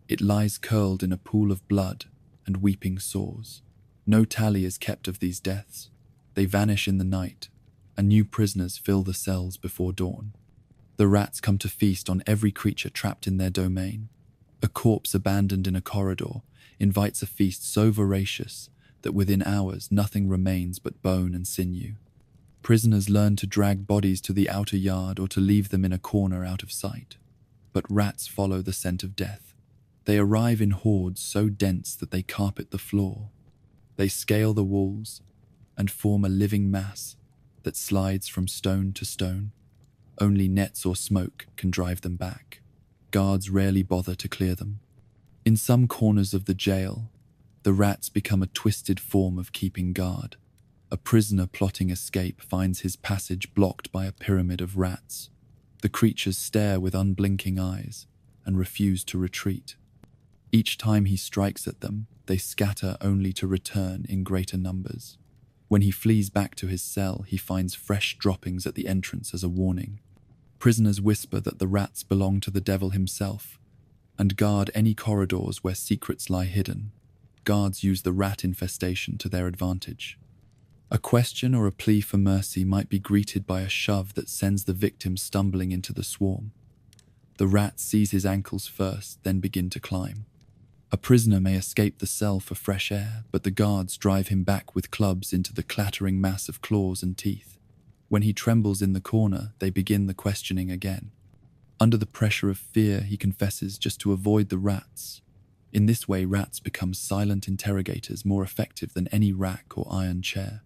[SPEAKER 1] it lies curled in a pool of blood and weeping sores. No tally is kept of these deaths. They vanish in the night, and new prisoners fill the cells before dawn. The rats come to feast on every creature trapped in their domain. A corpse abandoned in a corridor invites a feast so voracious that within hours nothing remains but bone and sinew. Prisoners learn to drag bodies to the outer yard or to leave them in a corner out of sight. But rats follow the scent of death. They arrive in hordes so dense that they carpet the floor. They scale the walls and form a living mass that slides from stone to stone. Only nets or smoke can drive them back. Guards rarely bother to clear them. In some corners of the jail, the rats become a twisted form of keeping guard. A prisoner plotting escape finds his passage blocked by a pyramid of rats. The creatures stare with unblinking eyes and refuse to retreat. Each time he strikes at them, they scatter only to return in greater numbers. When he flees back to his cell, he finds fresh droppings at the entrance as a warning. Prisoners whisper that the rats belong to the devil himself and guard any corridors where secrets lie hidden. Guards use the rat infestation to their advantage. A question or a plea for mercy might be greeted by a shove that sends the victim stumbling into the swarm. The rat seize his ankles first, then begin to climb. A prisoner may escape the cell for fresh air, but the guards drive him back with clubs into the clattering mass of claws and teeth. When he trembles in the corner, they begin the questioning again. Under the pressure of fear, he confesses just to avoid the rats. In this way, rats become silent interrogators more effective than any rack or iron chair.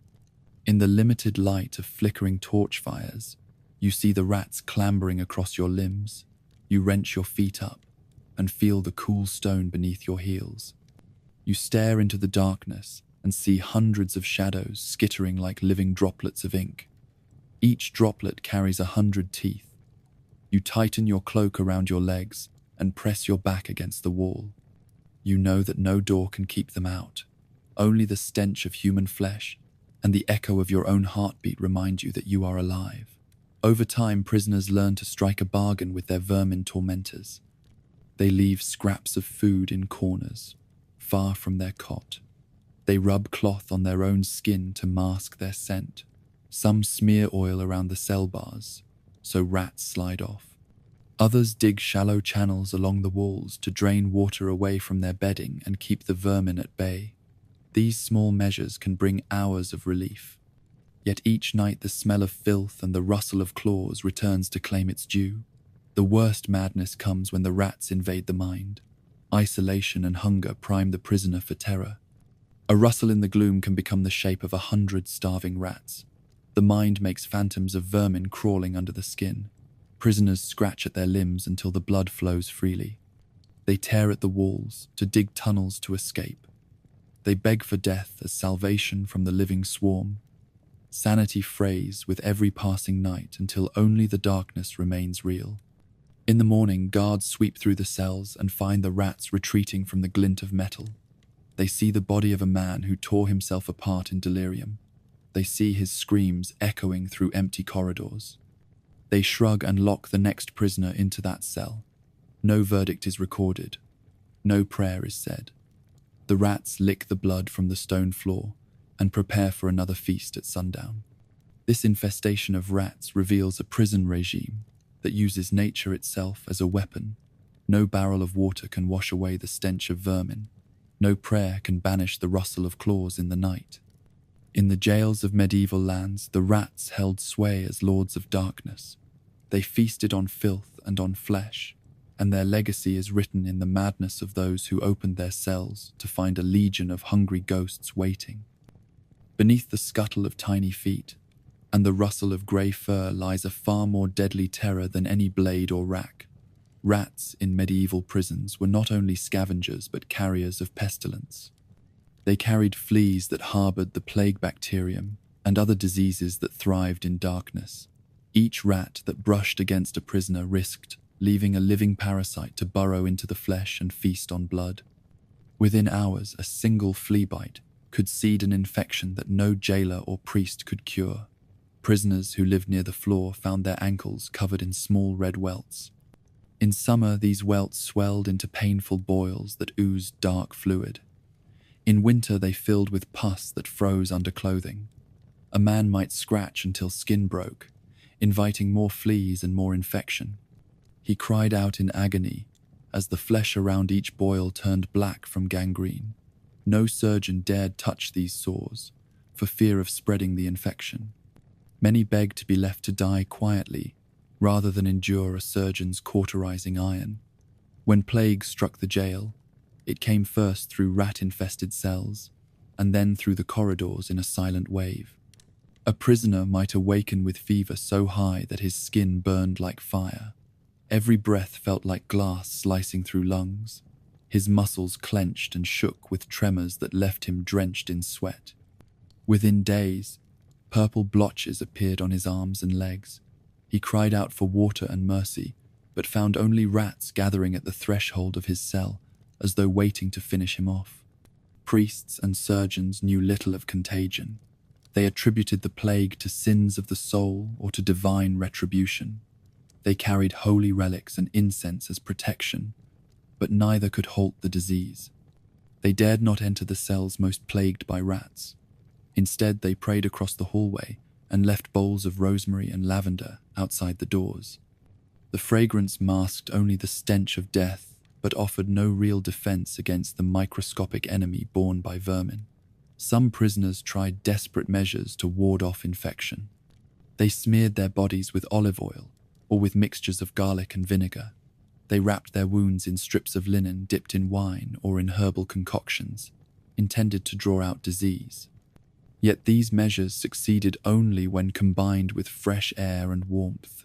[SPEAKER 1] In the limited light of flickering torch fires, you see the rats clambering across your limbs. You wrench your feet up and feel the cool stone beneath your heels. You stare into the darkness and see hundreds of shadows skittering like living droplets of ink. Each droplet carries 100 teeth. You tighten your cloak around your legs and press your back against the wall. You know that no door can keep them out. Only the stench of human flesh and the echo of your own heartbeat remind you that you are alive. Over time, prisoners learn to strike a bargain with their vermin tormentors. They leave scraps of food in corners, far from their cot. They rub cloth on their own skin to mask their scent. Some smear oil around the cell bars, so rats slide off. Others dig shallow channels along the walls to drain water away from their bedding and keep the vermin at bay. These small measures can bring hours of relief. Yet each night the smell of filth and the rustle of claws returns to claim its due. The worst madness comes when the rats invade the mind. Isolation and hunger prime the prisoner for terror. A rustle in the gloom can become the shape of 100 starving rats. The mind makes phantoms of vermin crawling under the skin. Prisoners scratch at their limbs until the blood flows freely. They tear at the walls to dig tunnels to escape. They beg for death as salvation from the living swarm. Sanity frays with every passing night until only the darkness remains real. In the morning, guards sweep through the cells and find the rats retreating from the glint of metal. They see the body of a man who tore himself apart in delirium. They see his screams echoing through empty corridors. They shrug and lock the next prisoner into that cell. No verdict is recorded. No prayer is said. The rats lick the blood from the stone floor and prepare for another feast at sundown. This infestation of rats reveals a prison regime that uses nature itself as a weapon. No barrel of water can wash away the stench of vermin. No prayer can banish the rustle of claws in the night. In the jails of medieval lands, the rats held sway as lords of darkness. They feasted on filth and on flesh, and their legacy is written in the madness of those who opened their cells to find a legion of hungry ghosts waiting. Beneath the scuttle of tiny feet and the rustle of grey fur lies a far more deadly terror than any blade or rack. Rats in medieval prisons were not only scavengers but carriers of pestilence. They carried fleas that harboured the plague bacterium and other diseases that thrived in darkness. Each rat that brushed against a prisoner risked leaving a living parasite to burrow into the flesh and feast on blood. Within hours, a single flea bite could seed an infection that no jailer or priest could cure. Prisoners who lived near the floor found their ankles covered in small red welts. In summer, these welts swelled into painful boils that oozed dark fluid. In winter, they filled with pus that froze under clothing. A man might scratch until skin broke, inviting more fleas and more infection. He cried out in agony as the flesh around each boil turned black from gangrene. No surgeon dared touch these sores for fear of spreading the infection. Many begged to be left to die quietly rather than endure a surgeon's cauterizing iron. When plague struck the jail, it came first through rat-infested cells, and then through the corridors in a silent wave. A prisoner might awaken with fever so high that his skin burned like fire. Every breath felt like glass slicing through lungs. His muscles clenched and shook with tremors that left him drenched in sweat. Within days, purple blotches appeared on his arms and legs. He cried out for water and mercy, but found only rats gathering at the threshold of his cell, as though waiting to finish him off. Priests and surgeons knew little of contagion. They attributed the plague to sins of the soul or to divine retribution. They carried holy relics and incense as protection, but neither could halt the disease. They dared not enter the cells most plagued by rats. Instead, they prayed across the hallway and left bowls of rosemary and lavender outside the doors. The fragrance masked only the stench of death, but offered no real defense against the microscopic enemy borne by vermin. Some prisoners tried desperate measures to ward off infection. They smeared their bodies with olive oil or with mixtures of garlic and vinegar. They wrapped their wounds in strips of linen dipped in wine or in herbal concoctions, intended to draw out disease. Yet these measures succeeded only when combined with fresh air and warmth.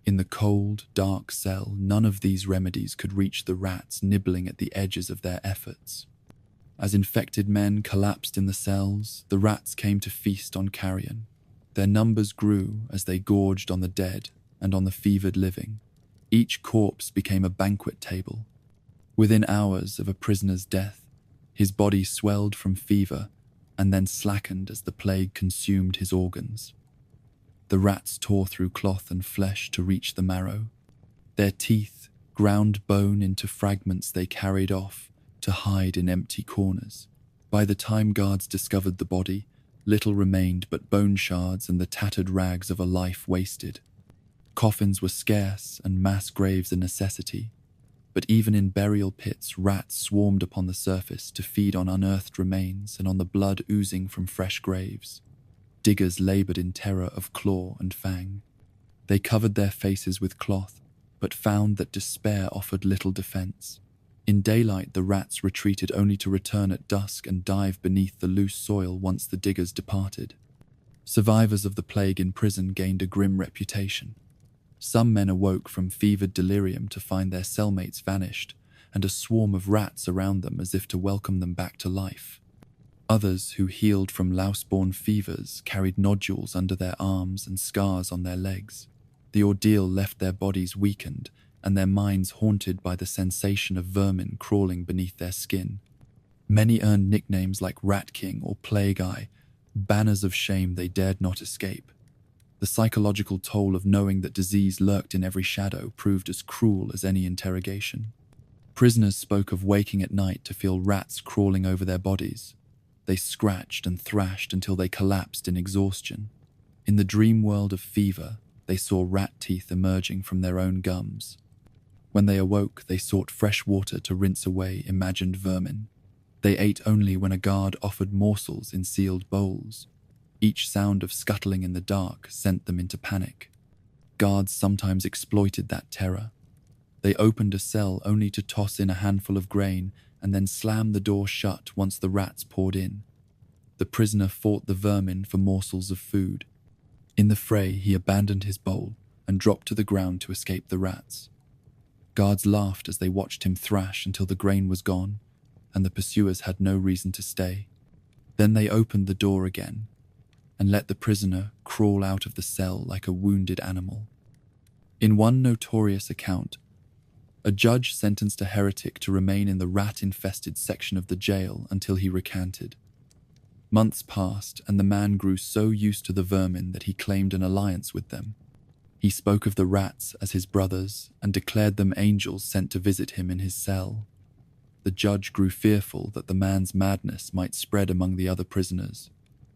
[SPEAKER 1] In the cold, dark cell, none of these remedies could reach the rats nibbling at the edges of their efforts. As infected men collapsed in the cells, the rats came to feast on carrion. Their numbers grew as they gorged on the dead and on the fevered living. Each corpse became a banquet table. Within hours of a prisoner's death, his body swelled from fever and then slackened as the plague consumed his organs. The rats tore through cloth and flesh to reach the marrow. Their teeth ground bone into fragments they carried off to hide in empty corners. By the time guards discovered the body, little remained but bone shards and the tattered rags of a life wasted. Coffins were scarce and mass graves a necessity, but even in burial pits, rats swarmed upon the surface to feed on unearthed remains and on the blood oozing from fresh graves. Diggers labored in terror of claw and fang. They covered their faces with cloth, but found that despair offered little defense. In daylight, the rats retreated only to return at dusk and dive beneath the loose soil once the diggers departed. Survivors of the plague in prison gained a grim reputation. Some men awoke from fevered delirium to find their cellmates vanished and a swarm of rats around them as if to welcome them back to life. Others who healed from louse-borne fevers carried nodules under their arms and scars on their legs. The ordeal left their bodies weakened and their minds haunted by the sensation of vermin crawling beneath their skin. Many earned nicknames like Rat King or Plague Eye, banners of shame they dared not escape. The psychological toll of knowing that disease lurked in every shadow proved as cruel as any interrogation. Prisoners spoke of waking at night to feel rats crawling over their bodies. They scratched and thrashed until they collapsed in exhaustion. In the dream world of fever, they saw rat teeth emerging from their own gums. When they awoke, they sought fresh water to rinse away imagined vermin. They ate only when a guard offered morsels in sealed bowls. Each sound of scuttling in the dark sent them into panic. Guards sometimes exploited that terror. They opened a cell only to toss in a handful of grain and then slam the door shut once the rats poured in. The prisoner fought the vermin for morsels of food. In the fray, he abandoned his bowl and dropped to the ground to escape the rats. Guards laughed as they watched him thrash until the grain was gone, and the pursuers had no reason to stay. Then they opened the door again and let the prisoner crawl out of the cell like a wounded animal. In one notorious account, a judge sentenced a heretic to remain in the rat-infested section of the jail until he recanted. Months passed, and the man grew so used to the vermin that he claimed an alliance with them. He spoke of the rats as his brothers and declared them angels sent to visit him in his cell. The judge grew fearful that the man's madness might spread among the other prisoners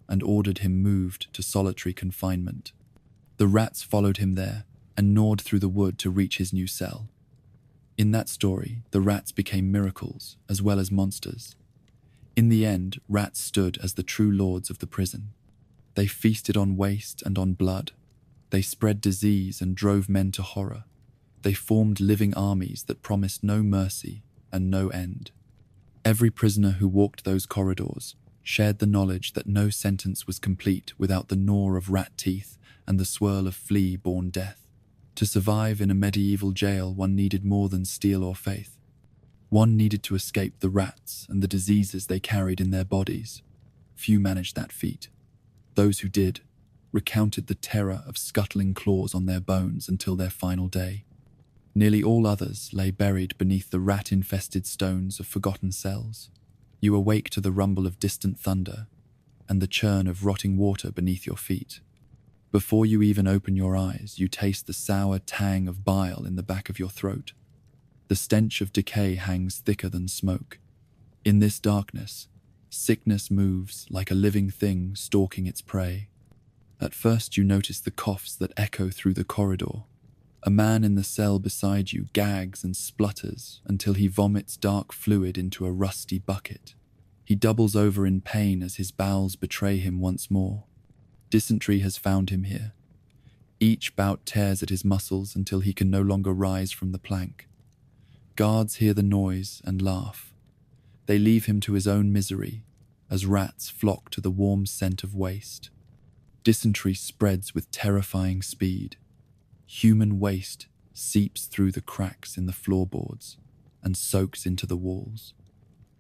[SPEAKER 1] and ordered him moved to solitary confinement. The rats followed him there and gnawed through the wood to reach his new cell. In that story, the rats became miracles as well as monsters. In the end, rats stood as the true lords of the prison. They feasted on waste and on blood. They spread disease and drove men to horror. They formed living armies that promised no mercy and no end. Every prisoner who walked those corridors shared the knowledge that no sentence was complete without the gnaw of rat teeth and the swirl of flea-borne death. To survive in a medieval jail, one needed more than steel or faith. One needed to escape the rats and the diseases they carried in their bodies. Few managed that feat. Those who did recounted the terror of scuttling claws on their bones until their final day. Nearly all others lay buried beneath the rat-infested stones of forgotten cells. You awake to the rumble of distant thunder and the churn of rotting water beneath your feet. Before you even open your eyes, you taste the sour tang of bile in the back of your throat. The stench of decay hangs thicker than smoke. In this darkness, sickness moves like a living thing stalking its prey. At first you notice the coughs that echo through the corridor. A man in the cell beside you gags and splutters until he vomits dark fluid into a rusty bucket. He doubles over in pain as his bowels betray him once more. Dysentery has found him here. Each bout tears at his muscles until he can no longer rise from the plank. Guards hear the noise and laugh. They leave him to his own misery as rats flock to the warm scent of waste. Dysentery spreads with terrifying speed. Human waste seeps through the cracks in the floorboards and soaks into the walls.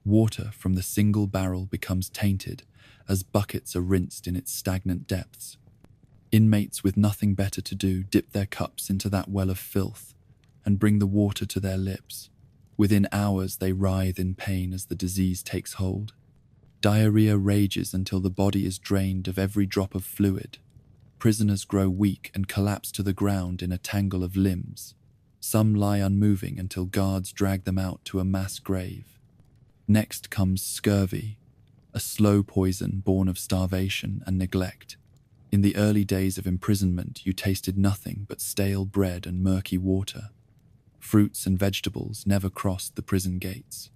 [SPEAKER 1] Water from the single barrel becomes tainted as buckets are rinsed in its stagnant depths. Inmates with nothing better to do dip their cups into that well of filth and bring the water to their lips. Within hours they writhe in pain as the disease takes hold. Diarrhea rages until the body is drained of every drop of fluid. Prisoners grow weak and collapse to the ground in a tangle of limbs. Some lie unmoving until guards drag them out to a mass grave. Next comes scurvy, a slow poison born of starvation and neglect. In the early days of imprisonment, you tasted nothing but stale bread and murky water. Fruits and vegetables never crossed the prison gates.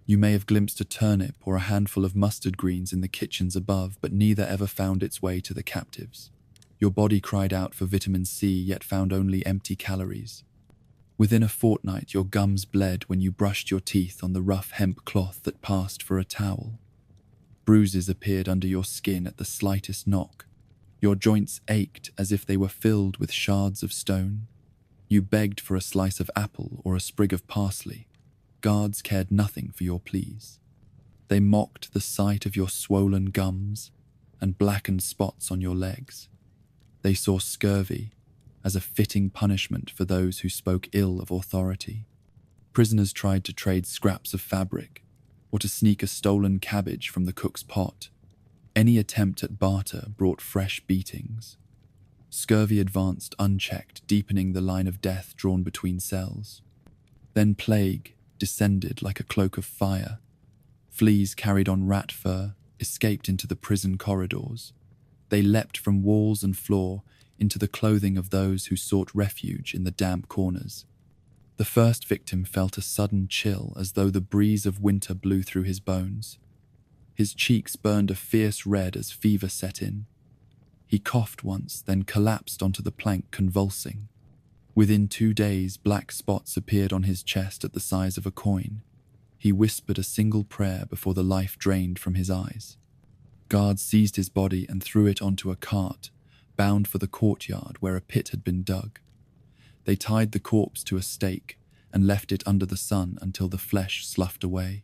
[SPEAKER 1] You may have glimpsed a turnip or a handful of mustard greens in the kitchens above, but neither ever found its way to the captives. Your body cried out for vitamin C, yet found only empty calories. Within a fortnight, your gums bled when you brushed your teeth on the rough hemp cloth that passed for a towel. Bruises appeared under your skin at the slightest knock. Your joints ached as if they were filled with shards of stone. You begged for a slice of apple or a sprig of parsley. Guards cared nothing for your pleas. They mocked the sight of your swollen gums and blackened spots on your legs. They saw scurvy as a fitting punishment for those who spoke ill of authority. Prisoners tried to trade scraps of fabric or to sneak a stolen cabbage from the cook's pot. Any attempt at barter brought fresh beatings. Scurvy advanced unchecked, deepening the line of death drawn between cells. Then plague descended like a cloak of fire. Fleas carried on rat fur escaped into the prison corridors. They leapt from walls and floor into the clothing of those who sought refuge in the damp corners. The first victim felt a sudden chill as though the breeze of winter blew through his bones. His cheeks burned a fierce red as fever set in. He coughed once, then collapsed onto the plank convulsing. Within 2 days, black spots appeared on his chest at the size of a coin. He whispered a single prayer before the life drained from his eyes. Guards seized his body and threw it onto a cart, bound for the courtyard where a pit had been dug. They tied the corpse to a stake and left it under the sun until the flesh sloughed away.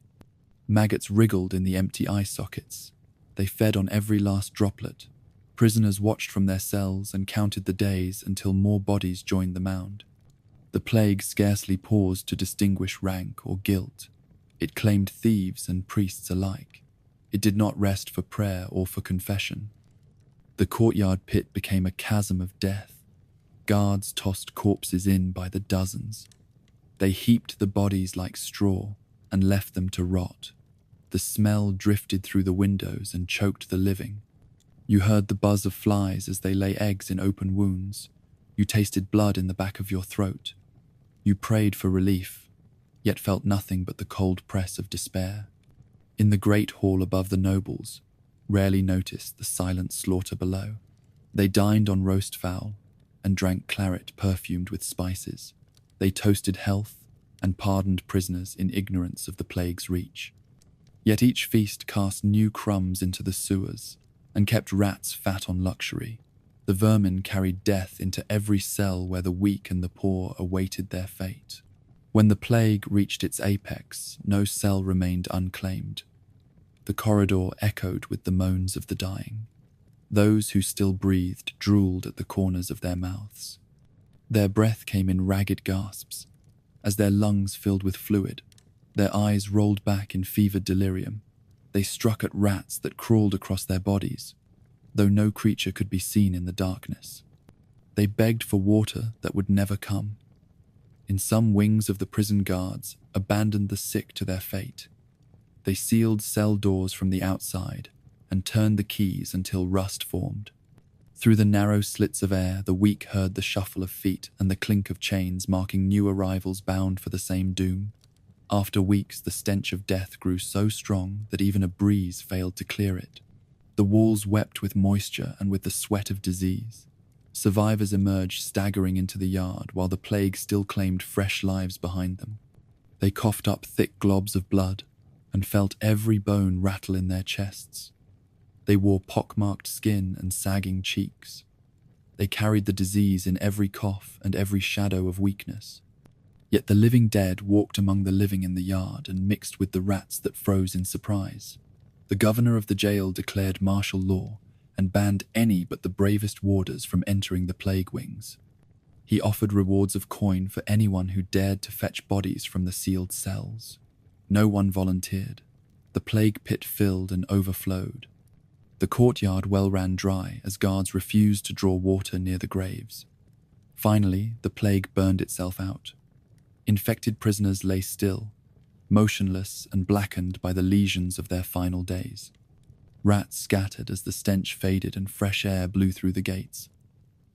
[SPEAKER 1] Maggots wriggled in the empty eye sockets. They fed on every last droplet. Prisoners watched from their cells and counted the days until more bodies joined the mound. The plague scarcely paused to distinguish rank or guilt. It claimed thieves and priests alike. It did not rest for prayer or for confession. The courtyard pit became a chasm of death. Guards tossed corpses in by the dozens. They heaped the bodies like straw and left them to rot. The smell drifted through the windows and choked the living. You heard the buzz of flies as they lay eggs in open wounds. You tasted blood in the back of your throat. You prayed for relief, yet felt nothing but the cold press of despair. In the great hall above the nobles, rarely noticed the silent slaughter below. They dined on roast fowl and drank claret perfumed with spices. They toasted health and pardoned prisoners in ignorance of the plague's reach. Yet each feast cast new crumbs into the sewers and kept rats fat on luxury. The vermin carried death into every cell where the weak and the poor awaited their fate. When the plague reached its apex, no cell remained unclaimed. The corridor echoed with the moans of the dying. Those who still breathed drooled at the corners of their mouths. Their breath came in ragged gasps, as their lungs filled with fluid. Their eyes rolled back in fevered delirium. They struck at rats that crawled across their bodies, though no creature could be seen in the darkness. They begged for water that would never come. In some wings of the prison guards abandoned the sick to their fate. They sealed cell doors from the outside and turned the keys until rust formed. Through the narrow slits of air, the weak heard the shuffle of feet and the clink of chains marking new arrivals bound for the same doom. After weeks, the stench of death grew so strong that even a breeze failed to clear it. The walls wept with moisture and with the sweat of disease. Survivors emerged staggering into the yard while the plague still claimed fresh lives behind them. They coughed up thick globs of blood and felt every bone rattle in their chests. They wore pockmarked skin and sagging cheeks. They carried the disease in every cough and every shadow of weakness. Yet the living dead walked among the living in the yard and mixed with the rats that froze in surprise. The governor of the jail declared martial law and banned any but the bravest warders from entering the plague wings. He offered rewards of coin for anyone who dared to fetch bodies from the sealed cells. No one volunteered. The plague pit filled and overflowed. The courtyard well ran dry as guards refused to draw water near the graves. Finally, the plague burned itself out. Infected prisoners lay still, motionless and blackened by the lesions of their final days. Rats scattered as the stench faded and fresh air blew through the gates.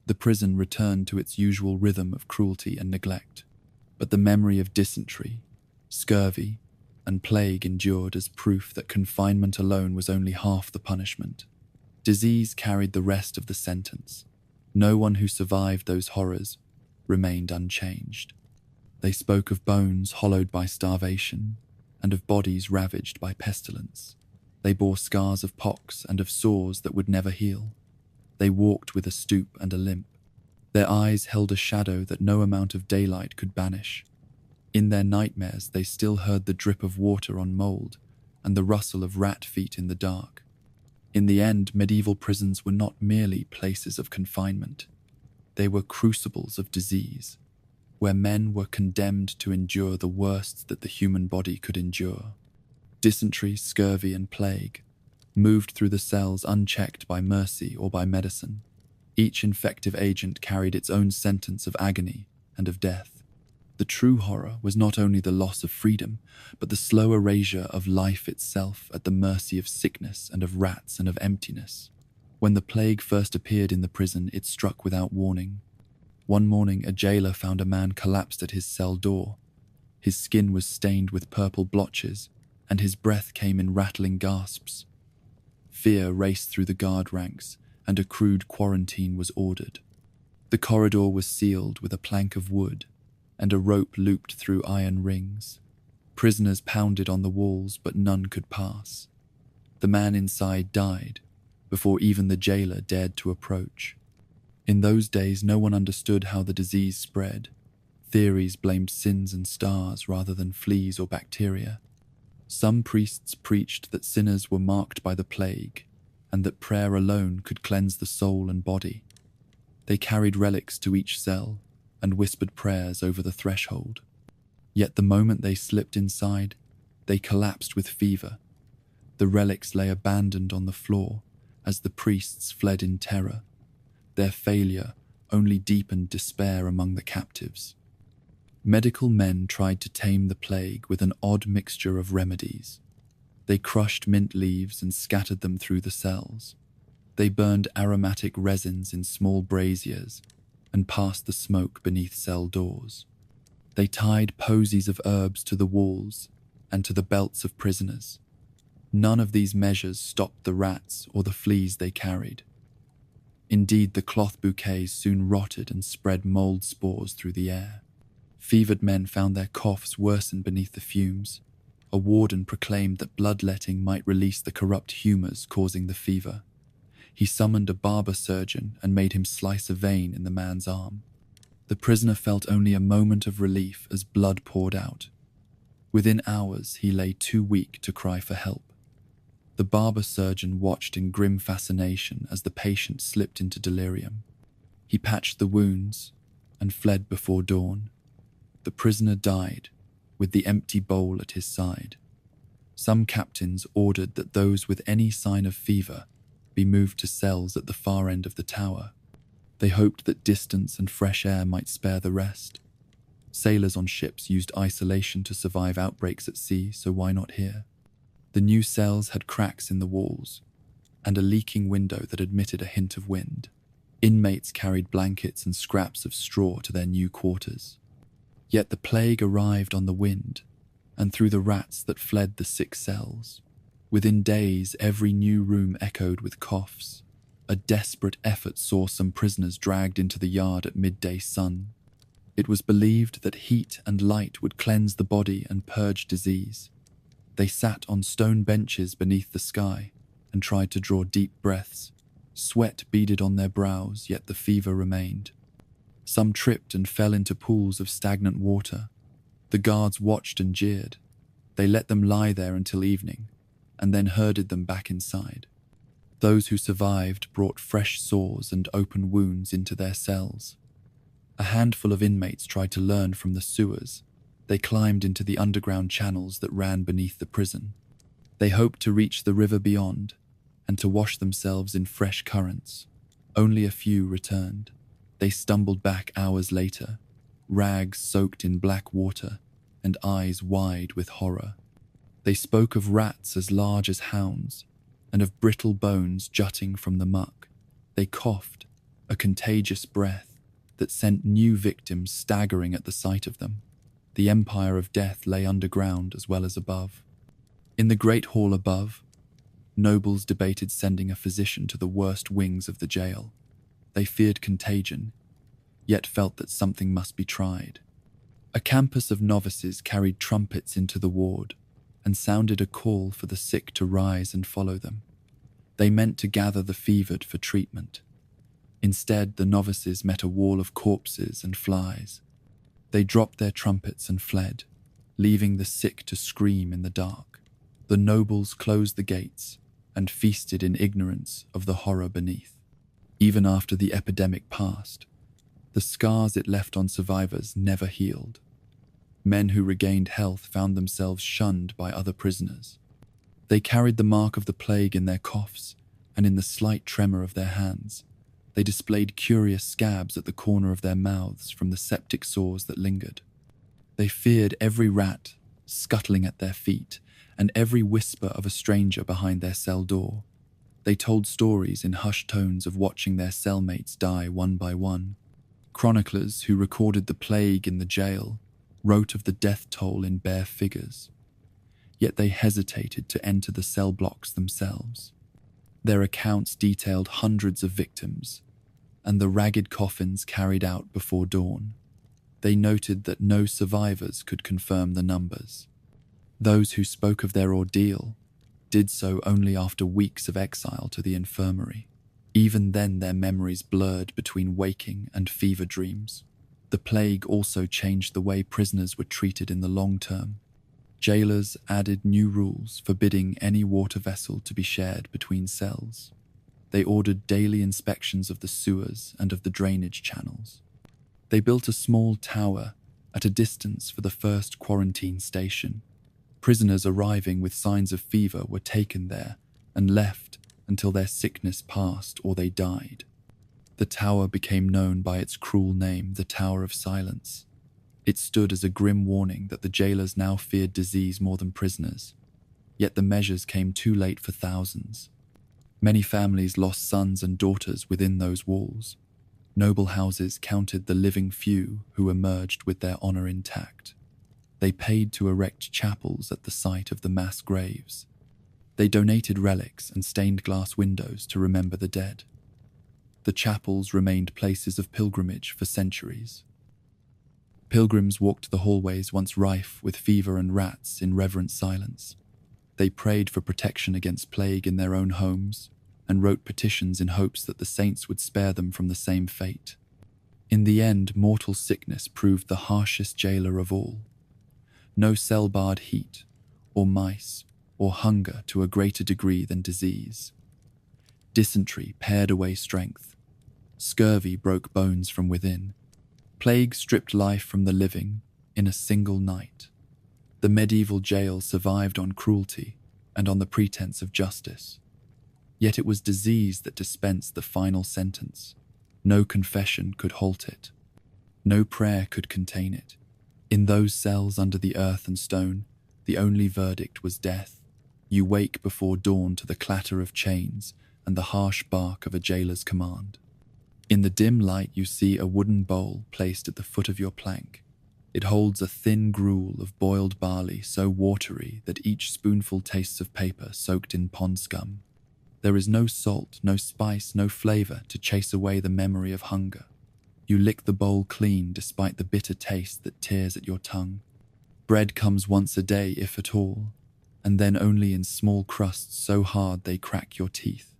[SPEAKER 1] The prison returned to its usual rhythm of cruelty and neglect, but the memory of dysentery, scurvy, and plague endured as proof that confinement alone was only half the punishment. Disease carried the rest of the sentence. No one who survived those horrors remained unchanged. They spoke of bones hollowed by starvation and of bodies ravaged by pestilence. They bore scars of pox and of sores that would never heal. They walked with a stoop and a limp. Their eyes held a shadow that no amount of daylight could banish. In their nightmares, they still heard the drip of water on mold and the rustle of rat feet in the dark. In the end, medieval prisons were not merely places of confinement. They were crucibles of disease, where men were condemned to endure the worst that the human body could endure. Dysentery, scurvy, and plague moved through the cells unchecked by mercy or by medicine. Each infective agent carried its own sentence of agony and of death. The true horror was not only the loss of freedom, but the slow erasure of life itself at the mercy of sickness and of rats and of emptiness. When the plague first appeared in the prison, it struck without warning. One morning, a jailer found a man collapsed at his cell door. His skin was stained with purple blotches, and his breath came in rattling gasps. Fear raced through the guard ranks, and a crude quarantine was ordered. The corridor was sealed with a plank of wood, and a rope looped through iron rings. Prisoners pounded on the walls, but none could pass. The man inside died before even the jailer dared to approach. In those days, no one understood how the disease spread. Theories blamed sins and stars rather than fleas or bacteria. Some priests preached that sinners were marked by the plague, and that prayer alone could cleanse the soul and body. They carried relics to each cell and whispered prayers over the threshold. Yet the moment they slipped inside, they collapsed with fever. The relics lay abandoned on the floor as the priests fled in terror. Their failure only deepened despair among the captives. Medical men tried to tame the plague with an odd mixture of remedies. They crushed mint leaves and scattered them through the cells. They burned aromatic resins in small braziers and passed the smoke beneath cell doors. They tied posies of herbs to the walls and to the belts of prisoners. None of these measures stopped the rats or the fleas they carried. Indeed, the cloth bouquets soon rotted and spread mold spores through the air. Fevered men found their coughs worsen beneath the fumes. A warden proclaimed that bloodletting might release the corrupt humours causing the fever. He summoned a barber surgeon and made him slice a vein in the man's arm. The prisoner felt only a moment of relief as blood poured out. Within hours, he lay too weak to cry for help. The barber surgeon watched in grim fascination as the patient slipped into delirium. He patched the wounds and fled before dawn. The prisoner died, with the empty bowl at his side. Some captains ordered that those with any sign of fever be moved to cells at the far end of the tower. They hoped that distance and fresh air might spare the rest. Sailors on ships used isolation to survive outbreaks at sea, so why not here? The new cells had cracks in the walls and a leaking window that admitted a hint of wind. Inmates carried blankets and scraps of straw to their new quarters. Yet the plague arrived on the wind and through the rats that fled the sick cells. Within days, every new room echoed with coughs. A desperate effort saw some prisoners dragged into the yard at midday sun. It was believed that heat and light would cleanse the body and purge disease. They sat on stone benches beneath the sky and tried to draw deep breaths. Sweat beaded on their brows, yet the fever remained. Some tripped and fell into pools of stagnant water. The guards watched and jeered. They let them lie there until evening, and then herded them back inside. Those who survived brought fresh sores and open wounds into their cells. A handful of inmates tried to learn from the sewers. They climbed into the underground channels that ran beneath the prison. They hoped to reach the river beyond and to wash themselves in fresh currents. Only a few returned. They stumbled back hours later, rags soaked in black water and eyes wide with horror. They spoke of rats as large as hounds and of brittle bones jutting from the muck. They coughed, a contagious breath that sent new victims staggering at the sight of them. The empire of death lay underground as well as above. In the great hall above, nobles debated sending a physician to the worst wings of the jail. They feared contagion, yet felt that something must be tried. A campus of novices carried trumpets into the ward and sounded a call for the sick to rise and follow them. They meant to gather the fevered for treatment. Instead, the novices met a wall of corpses and flies. They dropped their trumpets and fled, leaving the sick to scream in the dark. The nobles closed the gates and feasted in ignorance of the horror beneath. Even after the epidemic passed, the scars it left on survivors never healed. Men who regained health found themselves shunned by other prisoners. They carried the mark of the plague in their coughs and in the slight tremor of their hands. They displayed curious scabs at the corner of their mouths from the septic sores that lingered. They feared every rat scuttling at their feet and every whisper of a stranger behind their cell door. They told stories in hushed tones of watching their cellmates die one by one. Chroniclers who recorded the plague in the jail wrote of the death toll in bare figures. Yet they hesitated to enter the cell blocks themselves. Their accounts detailed hundreds of victims and the ragged coffins carried out before dawn. They noted that no survivors could confirm the numbers. Those who spoke of their ordeal did so only after weeks of exile to the infirmary. Even then, their memories blurred between waking and fever dreams. The plague also changed the way prisoners were treated in the long term. Jailers added new rules forbidding any water vessel to be shared between cells. They ordered daily inspections of the sewers and of the drainage channels. They built a small tower at a distance for the first quarantine station. Prisoners arriving with signs of fever were taken there and left until their sickness passed or they died. The tower became known by its cruel name, the Tower of Silence. It stood as a grim warning that the jailers now feared disease more than prisoners. Yet the measures came too late for thousands. Many families lost sons and daughters within those walls. Noble houses counted the living few who emerged with their honor intact. They paid to erect chapels at the site of the mass graves. They donated relics and stained glass windows to remember the dead. The chapels remained places of pilgrimage for centuries. Pilgrims walked the hallways once rife with fever and rats in reverent silence. They prayed for protection against plague in their own homes and wrote petitions in hopes that the saints would spare them from the same fate. In the end, mortal sickness proved the harshest jailer of all. No cell-barred heat, or mice, or hunger to a greater degree than disease. Dysentery pared away strength. Scurvy broke bones from within. Plague stripped life from the living in a single night. The medieval jail survived on cruelty and on the pretense of justice. Yet it was disease that dispensed the final sentence. No confession could halt it. No prayer could contain it. In those cells under the earth and stone, the only verdict was death. You wake before dawn to the clatter of chains and the harsh bark of a jailer's command. In the dim light you see a wooden bowl placed at the foot of your plank. It holds a thin gruel of boiled barley so watery that each spoonful tastes of paper soaked in pond scum. There is no salt, no spice, no flavor to chase away the memory of hunger. You lick the bowl clean despite the bitter taste that tears at your tongue. Bread comes once a day, if at all, and then only in small crusts so hard they crack your teeth.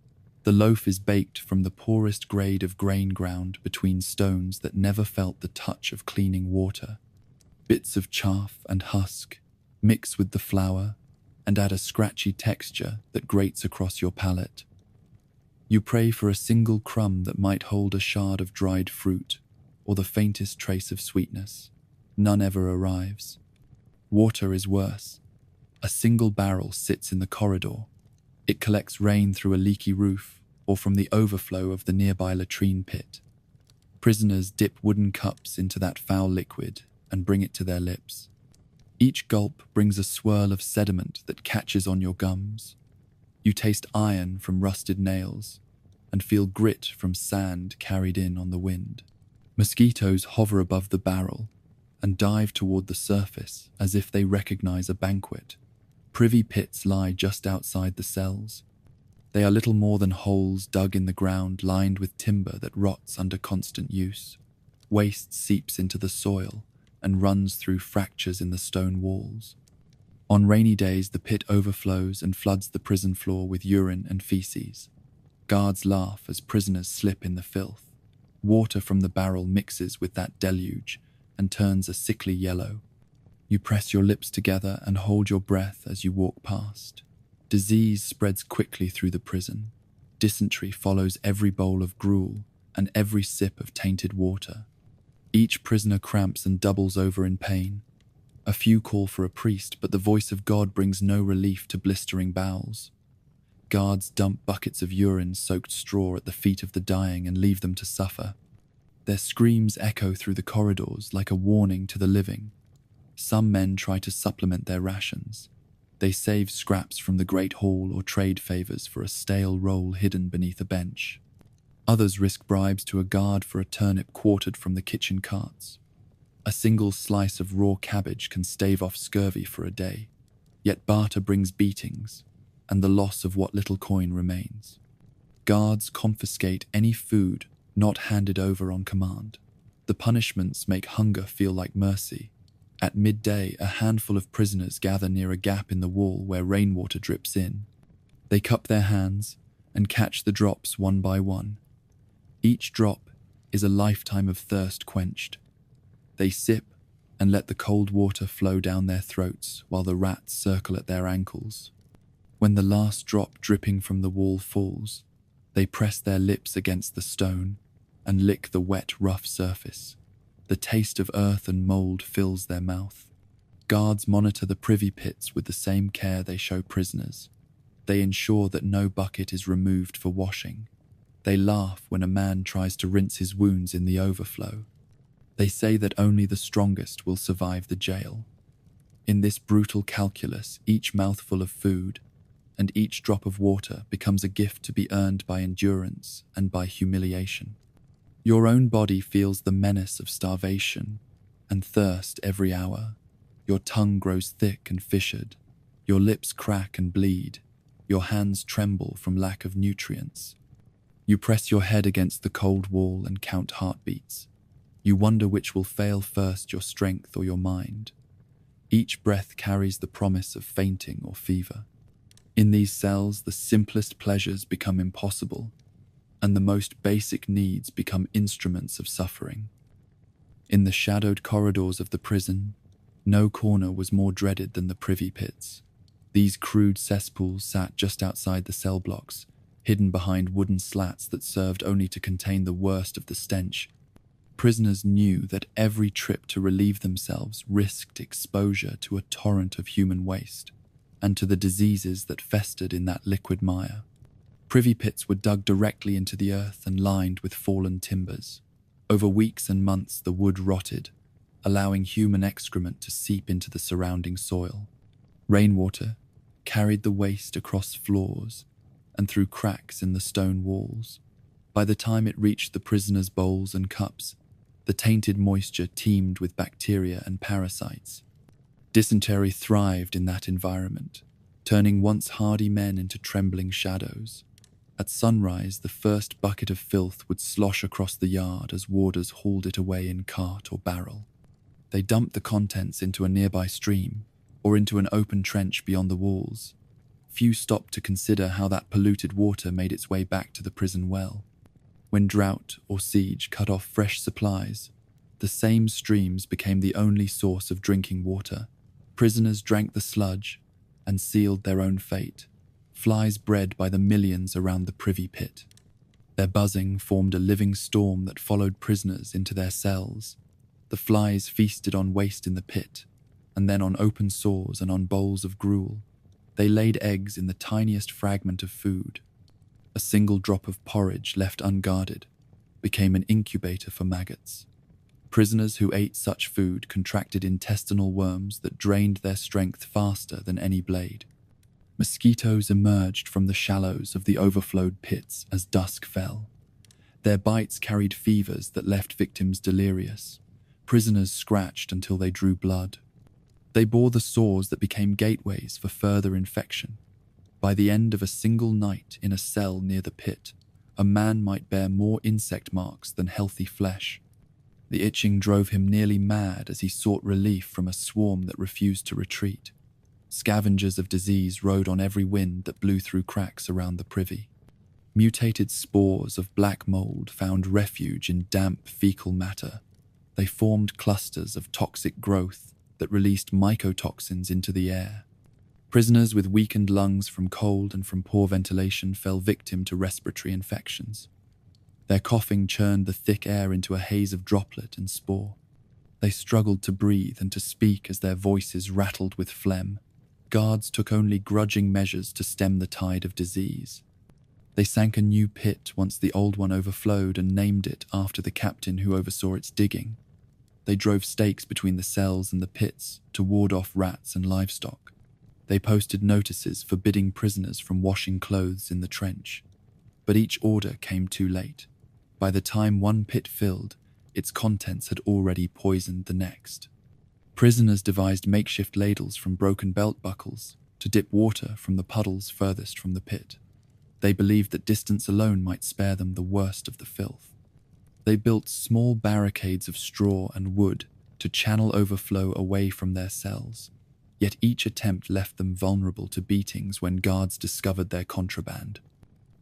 [SPEAKER 1] The loaf is baked from the poorest grade of grain ground between stones that never felt the touch of cleaning water. Bits of chaff and husk mix with the flour and add a scratchy texture that grates across your palate. You pray for a single crumb that might hold a shard of dried fruit or the faintest trace of sweetness. None ever arrives. Water is worse. A single barrel sits in the corridor. It collects rain through a leaky roof or from the overflow of the nearby latrine pit. Prisoners dip wooden cups into that foul liquid and bring it to their lips. Each gulp brings a swirl of sediment that catches on your gums. You taste iron from rusted nails and feel grit from sand carried in on the wind. Mosquitoes hover above the barrel and dive toward the surface as if they recognize a banquet. Privy pits lie just outside the cells. They are little more than holes dug in the ground lined with timber that rots under constant use. Waste seeps into the soil and runs through fractures in the stone walls. On rainy days, the pit overflows and floods the prison floor with urine and feces. Guards laugh as prisoners slip in the filth. Water from the barrel mixes with that deluge and turns a sickly yellow. You press your lips together and hold your breath as you walk past. Disease spreads quickly through the prison. Dysentery follows every bowl of gruel and every sip of tainted water. Each prisoner cramps and doubles over in pain. A few call for a priest, but the voice of God brings no relief to blistering bowels. Guards dump buckets of urine-soaked straw at the feet of the dying and leave them to suffer. Their screams echo through the corridors like a warning to the living. Some men try to supplement their rations. They save scraps from the great hall or trade favors for a stale roll hidden beneath a bench. Others risk bribes to a guard for a turnip quartered from the kitchen carts. A single slice of raw cabbage can stave off scurvy for a day, yet barter brings beatings and the loss of what little coin remains. Guards confiscate any food not handed over on command. The punishments make hunger feel like mercy. At midday, a handful of prisoners gather near a gap in the wall where rainwater drips in. They cup their hands and catch the drops one by one. Each drop is a lifetime of thirst quenched. They sip and let the cold water flow down their throats while the rats circle at their ankles. When the last drop dripping from the wall falls, they press their lips against the stone and lick the wet, rough surface. The taste of earth and mold fills their mouth. Guards monitor the privy pits with the same care they show prisoners. They ensure that no bucket is removed for washing. They laugh when a man tries to rinse his wounds in the overflow. They say that only the strongest will survive the jail. In this brutal calculus, each mouthful of food and each drop of water becomes a gift to be earned by endurance and by humiliation. Your own body feels the menace of starvation and thirst every hour. Your tongue grows thick and fissured. Your lips crack and bleed. Your hands tremble from lack of nutrients. You press your head against the cold wall and count heartbeats. You wonder which will fail first, your strength or your mind. Each breath carries the promise of fainting or fever. In these cells, the simplest pleasures become impossible, and the most basic needs become instruments of suffering. In the shadowed corridors of the prison, no corner was more dreaded than the privy pits. These crude cesspools sat just outside the cell blocks, hidden behind wooden slats that served only to contain the worst of the stench. Prisoners knew that every trip to relieve themselves risked exposure to a torrent of human waste, and to the diseases that festered in that liquid mire. Privy pits were dug directly into the earth and lined with fallen timbers. Over weeks and months the wood rotted, allowing human excrement to seep into the surrounding soil. Rainwater carried the waste across floors and through cracks in the stone walls. By the time it reached the prisoners' bowls and cups, the tainted moisture teemed with bacteria and parasites. Dysentery thrived in that environment, turning once hardy men into trembling shadows. At sunrise, the first bucket of filth would slosh across the yard as warders hauled it away in cart or barrel. They dumped the contents into a nearby stream or into an open trench beyond the walls. Few stopped to consider how that polluted water made its way back to the prison well. When drought or siege cut off fresh supplies, the same streams became the only source of drinking water. Prisoners drank the sludge and sealed their own fate, flies bred by the millions around the privy pit. Their buzzing formed a living storm that followed prisoners into their cells. The flies feasted on waste in the pit, and then on open sores and on bowls of gruel. They laid eggs in the tiniest fragment of food. A single drop of porridge left unguarded became an incubator for maggots. Prisoners who ate such food contracted intestinal worms that drained their strength faster than any blade. Mosquitoes emerged from the shallows of the overflowed pits as dusk fell. Their bites carried fevers that left victims delirious. Prisoners scratched until they drew blood. They bore the sores that became gateways for further infection. By the end of a single night in a cell near the pit, a man might bear more insect marks than healthy flesh. The itching drove him nearly mad as he sought relief from a swarm that refused to retreat. Scavengers of disease rode on every wind that blew through cracks around the privy. Mutated spores of black mold found refuge in damp fecal matter. They formed clusters of toxic growth that released mycotoxins into the air. Prisoners with weakened lungs from cold and from poor ventilation fell victim to respiratory infections. Their coughing churned the thick air into a haze of droplet and spore. They struggled to breathe and to speak as their voices rattled with phlegm. Guards took only grudging measures to stem the tide of disease. They sank a new pit once the old one overflowed and named it after the captain who oversaw its digging. They drove stakes between the cells and the pits to ward off rats and livestock. They posted notices forbidding prisoners from washing clothes in the trench. But each order came too late. By the time one pit filled, its contents had already poisoned the next. Prisoners devised makeshift ladles from broken belt buckles to dip water from the puddles furthest from the pit. They believed that distance alone might spare them the worst of the filth. They built small barricades of straw and wood to channel overflow away from their cells. Yet each attempt left them vulnerable to beatings when guards discovered their contraband.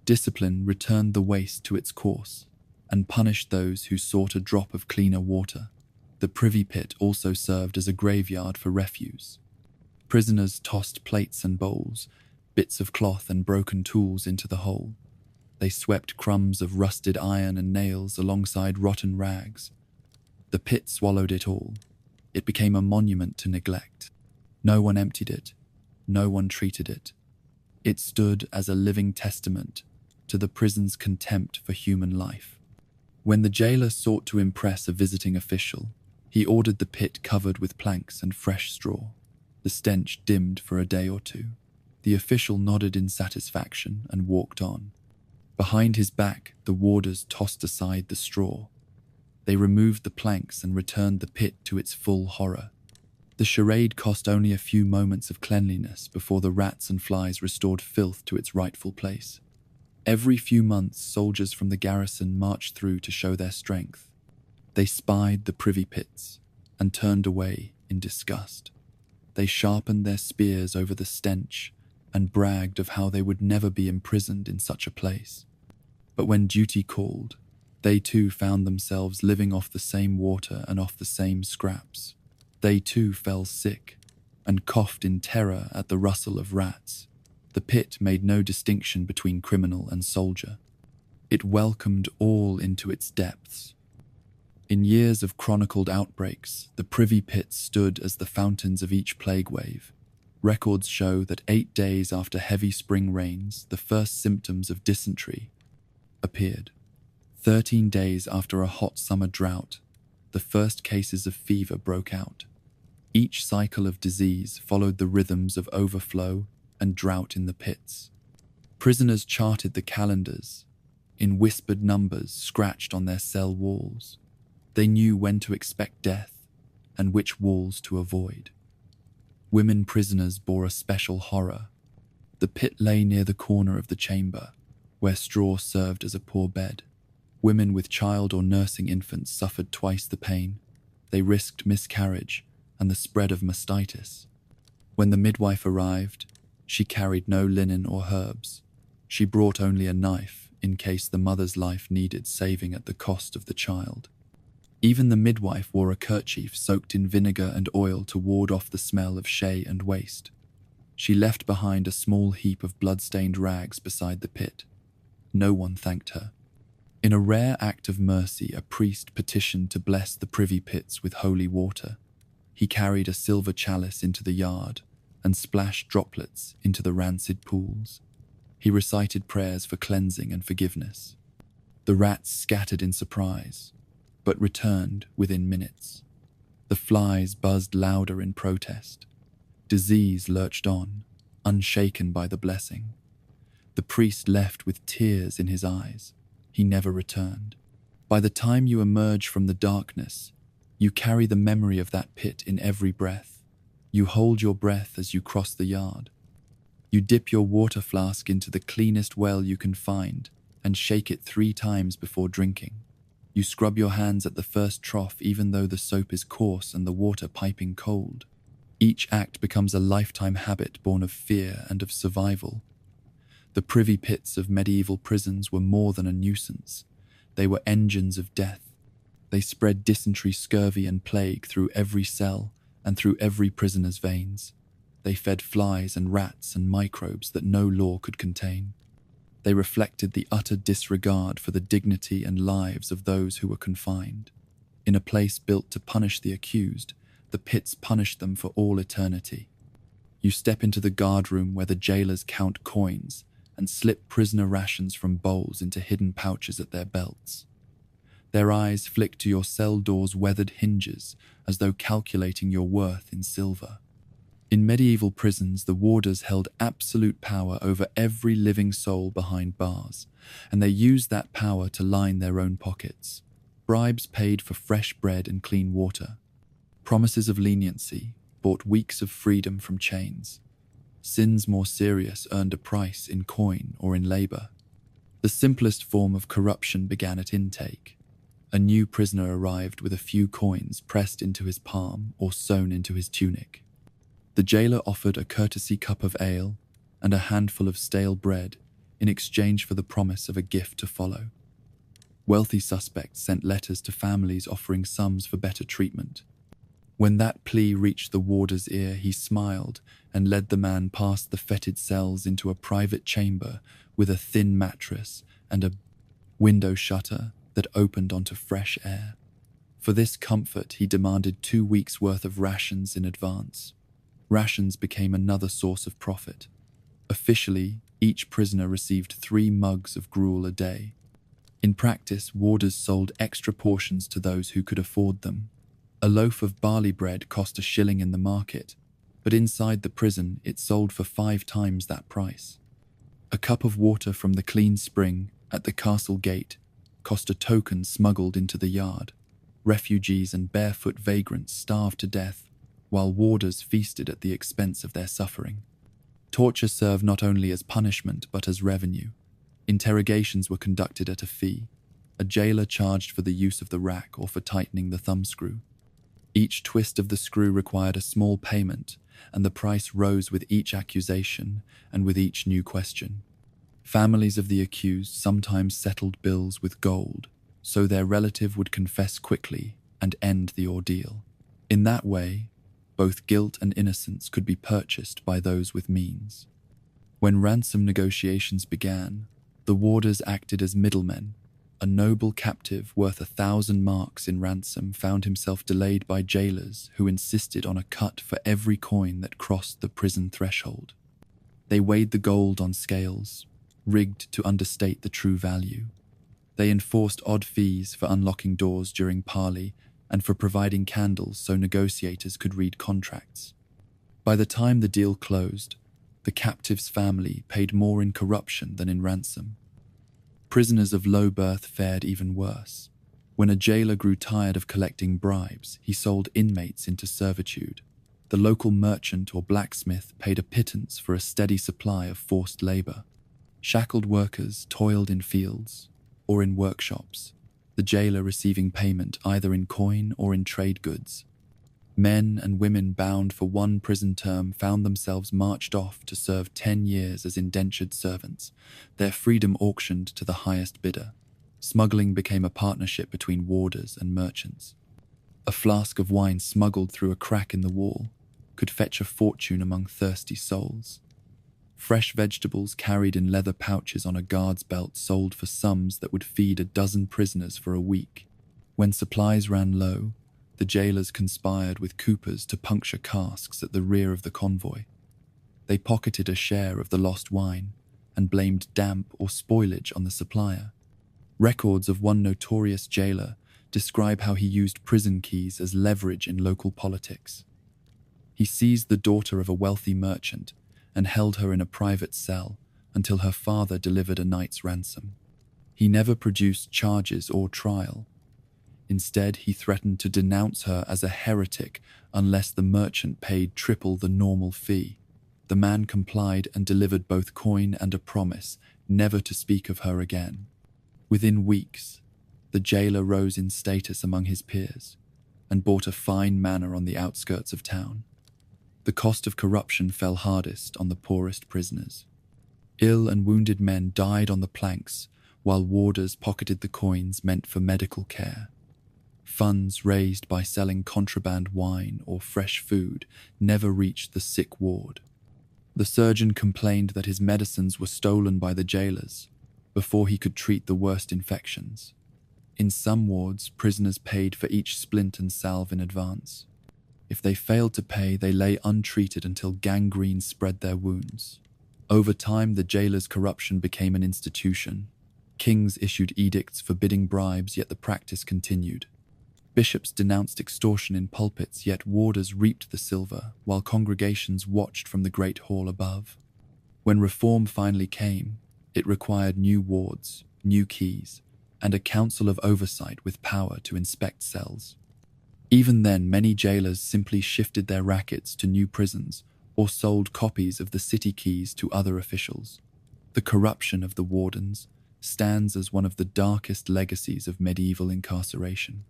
[SPEAKER 1] Discipline returned the waste to its course and punished those who sought a drop of cleaner water. The privy pit also served as a graveyard for refuse. Prisoners tossed plates and bowls, bits of cloth and broken tools into the hole. They swept crumbs of rusted iron and nails alongside rotten rags. The pit swallowed it all. It became a monument to neglect. No one emptied it. No one treated it. It stood as a living testament to the prison's contempt for human life. When the jailer sought to impress a visiting official, he ordered the pit covered with planks and fresh straw. The stench dimmed for a day or two. The official nodded in satisfaction and walked on. Behind his back, the warders tossed aside the straw. They removed the planks and returned the pit to its full horror. The charade cost only a few moments of cleanliness before the rats and flies restored filth to its rightful place. Every few months, soldiers from the garrison marched through to show their strength. They spied the privy pits and turned away in disgust. They sharpened their spears over the stench and bragged of how they would never be imprisoned in such a place. But when duty called, they too found themselves living off the same water and off the same scraps. They too fell sick and coughed in terror at the rustle of rats. The pit made no distinction between criminal and soldier. It welcomed all into its depths. In years of chronicled outbreaks, the privy pits stood as the fountains of each plague wave. Records show that 8 days after heavy spring rains, the first symptoms of dysentery appeared. 13 days after a hot summer drought, the first cases of fever broke out. Each cycle of disease followed the rhythms of overflow and drought in the pits. Prisoners charted the calendars in whispered numbers scratched on their cell walls. They knew when to expect death and which walls to avoid. Women prisoners bore a special horror. The pit lay near the corner of the chamber, where straw served as a poor bed. Women with child or nursing infants suffered twice the pain. They risked miscarriage and the spread of mastitis. When the midwife arrived, she carried no linen or herbs. She brought only a knife in case the mother's life needed saving at the cost of the child. Even the midwife wore a kerchief soaked in vinegar and oil to ward off the smell of shea and waste. She left behind a small heap of blood-stained rags beside the pit. No one thanked her. In a rare act of mercy, a priest petitioned to bless the privy pits with holy water. He carried a silver chalice into the yard and splashed droplets into the rancid pools. He recited prayers for cleansing and forgiveness. The rats scattered in surprise, but returned within minutes. The flies buzzed louder in protest. Disease lurched on, unshaken by the blessing. The priest left with tears in his eyes. He never returned. By the time you emerge from the darkness, you carry the memory of that pit in every breath. You hold your breath as you cross the yard. You dip your water flask into the cleanest well you can find and shake it 3 times before drinking. You scrub your hands at the first trough even though the soap is coarse and the water piping cold. Each act becomes a lifetime habit born of fear and of survival. The privy pits of medieval prisons were more than a nuisance. They were engines of death. They spread dysentery, scurvy, and plague through every cell and through every prisoner's veins. They fed flies and rats and microbes that no law could contain. They reflected the utter disregard for the dignity and lives of those who were confined. In a place built to punish the accused, the pits punished them for all eternity. You step into the guardroom where the jailers count coins and slip prisoner rations from bowls into hidden pouches at their belts. Their eyes flick to your cell door's weathered hinges as though calculating your worth in silver. In medieval prisons, the warders held absolute power over every living soul behind bars, and they used that power to line their own pockets. Bribes paid for fresh bread and clean water. Promises of leniency bought weeks of freedom from chains. Sins more serious earned a price in coin or in labor. The simplest form of corruption began at intake. A new prisoner arrived with a few coins pressed into his palm or sewn into his tunic. The jailer offered a courtesy cup of ale and a handful of stale bread in exchange for the promise of a gift to follow. Wealthy suspects sent letters to families offering sums for better treatment. When that plea reached the warder's ear, he smiled and led the man past the fetid cells into a private chamber with a thin mattress and a window shutter that opened onto fresh air. For this comfort, he demanded 2 weeks' worth of rations in advance. Rations became another source of profit. Officially, each prisoner received 3 mugs of gruel a day. In practice, warders sold extra portions to those who could afford them. A loaf of barley bread cost $1 in the market, but inside the prison it sold for 5 times that price. A cup of water from the clean spring at the castle gate cost a token smuggled into the yard. Refugees and barefoot vagrants starved to death, while warders feasted at the expense of their suffering. Torture served not only as punishment but as revenue. Interrogations were conducted at a fee. A jailer charged for the use of the rack or for tightening the thumbscrew. Each twist of the screw required a small payment, and the price rose with each accusation and with each new question. Families of the accused sometimes settled bills with gold, so their relative would confess quickly and end the ordeal. In that way, both guilt and innocence could be purchased by those with means. When ransom negotiations began, the warders acted as middlemen. A noble captive worth 1,000 marks in ransom found himself delayed by jailers who insisted on a cut for every coin that crossed the prison threshold. They weighed the gold on scales, rigged to understate the true value. They enforced odd fees for unlocking doors during parley and for providing candles so negotiators could read contracts. By the time the deal closed, the captive's family paid more in corruption than in ransom. Prisoners of low birth fared even worse. When a jailer grew tired of collecting bribes, he sold inmates into servitude. The local merchant or blacksmith paid a pittance for a steady supply of forced labor. Shackled workers toiled in fields or in workshops, the jailer receiving payment either in coin or in trade goods. Men and women bound for one prison term found themselves marched off to serve 10 years as indentured servants, their freedom auctioned to the highest bidder. Smuggling became a partnership between warders and merchants. A flask of wine smuggled through a crack in the wall could fetch a fortune among thirsty souls. Fresh vegetables carried in leather pouches on a guard's belt sold for sums that would feed a dozen prisoners for a week. When supplies ran low, the jailers conspired with coopers to puncture casks at the rear of the convoy. They pocketed a share of the lost wine and blamed damp or spoilage on the supplier. Records of one notorious jailer describe how he used prison keys as leverage in local politics. He seized the daughter of a wealthy merchant and held her in a private cell until her father delivered a night's ransom. He never produced charges or trial. Instead, he threatened to denounce her as a heretic unless the merchant paid triple the normal fee. The man complied and delivered both coin and a promise never to speak of her again. Within weeks, the jailer rose in status among his peers and bought a fine manor on the outskirts of town. The cost of corruption fell hardest on the poorest prisoners. Ill and wounded men died on the planks, while warders pocketed the coins meant for medical care. Funds raised by selling contraband wine or fresh food never reached the sick ward. The surgeon complained that his medicines were stolen by the jailers before he could treat the worst infections. In some wards, prisoners paid for each splint and salve in advance. If they failed to pay, they lay untreated until gangrene spread their wounds. Over time, the jailer's corruption became an institution. Kings issued edicts forbidding bribes, yet the practice continued. Bishops denounced extortion in pulpits, yet warders reaped the silver, while congregations watched from the great hall above. When reform finally came, it required new wards, new keys, and a council of oversight with power to inspect cells. Even then, many jailers simply shifted their rackets to new prisons or sold copies of the city keys to other officials. The corruption of the wardens stands as one of the darkest legacies of medieval incarceration.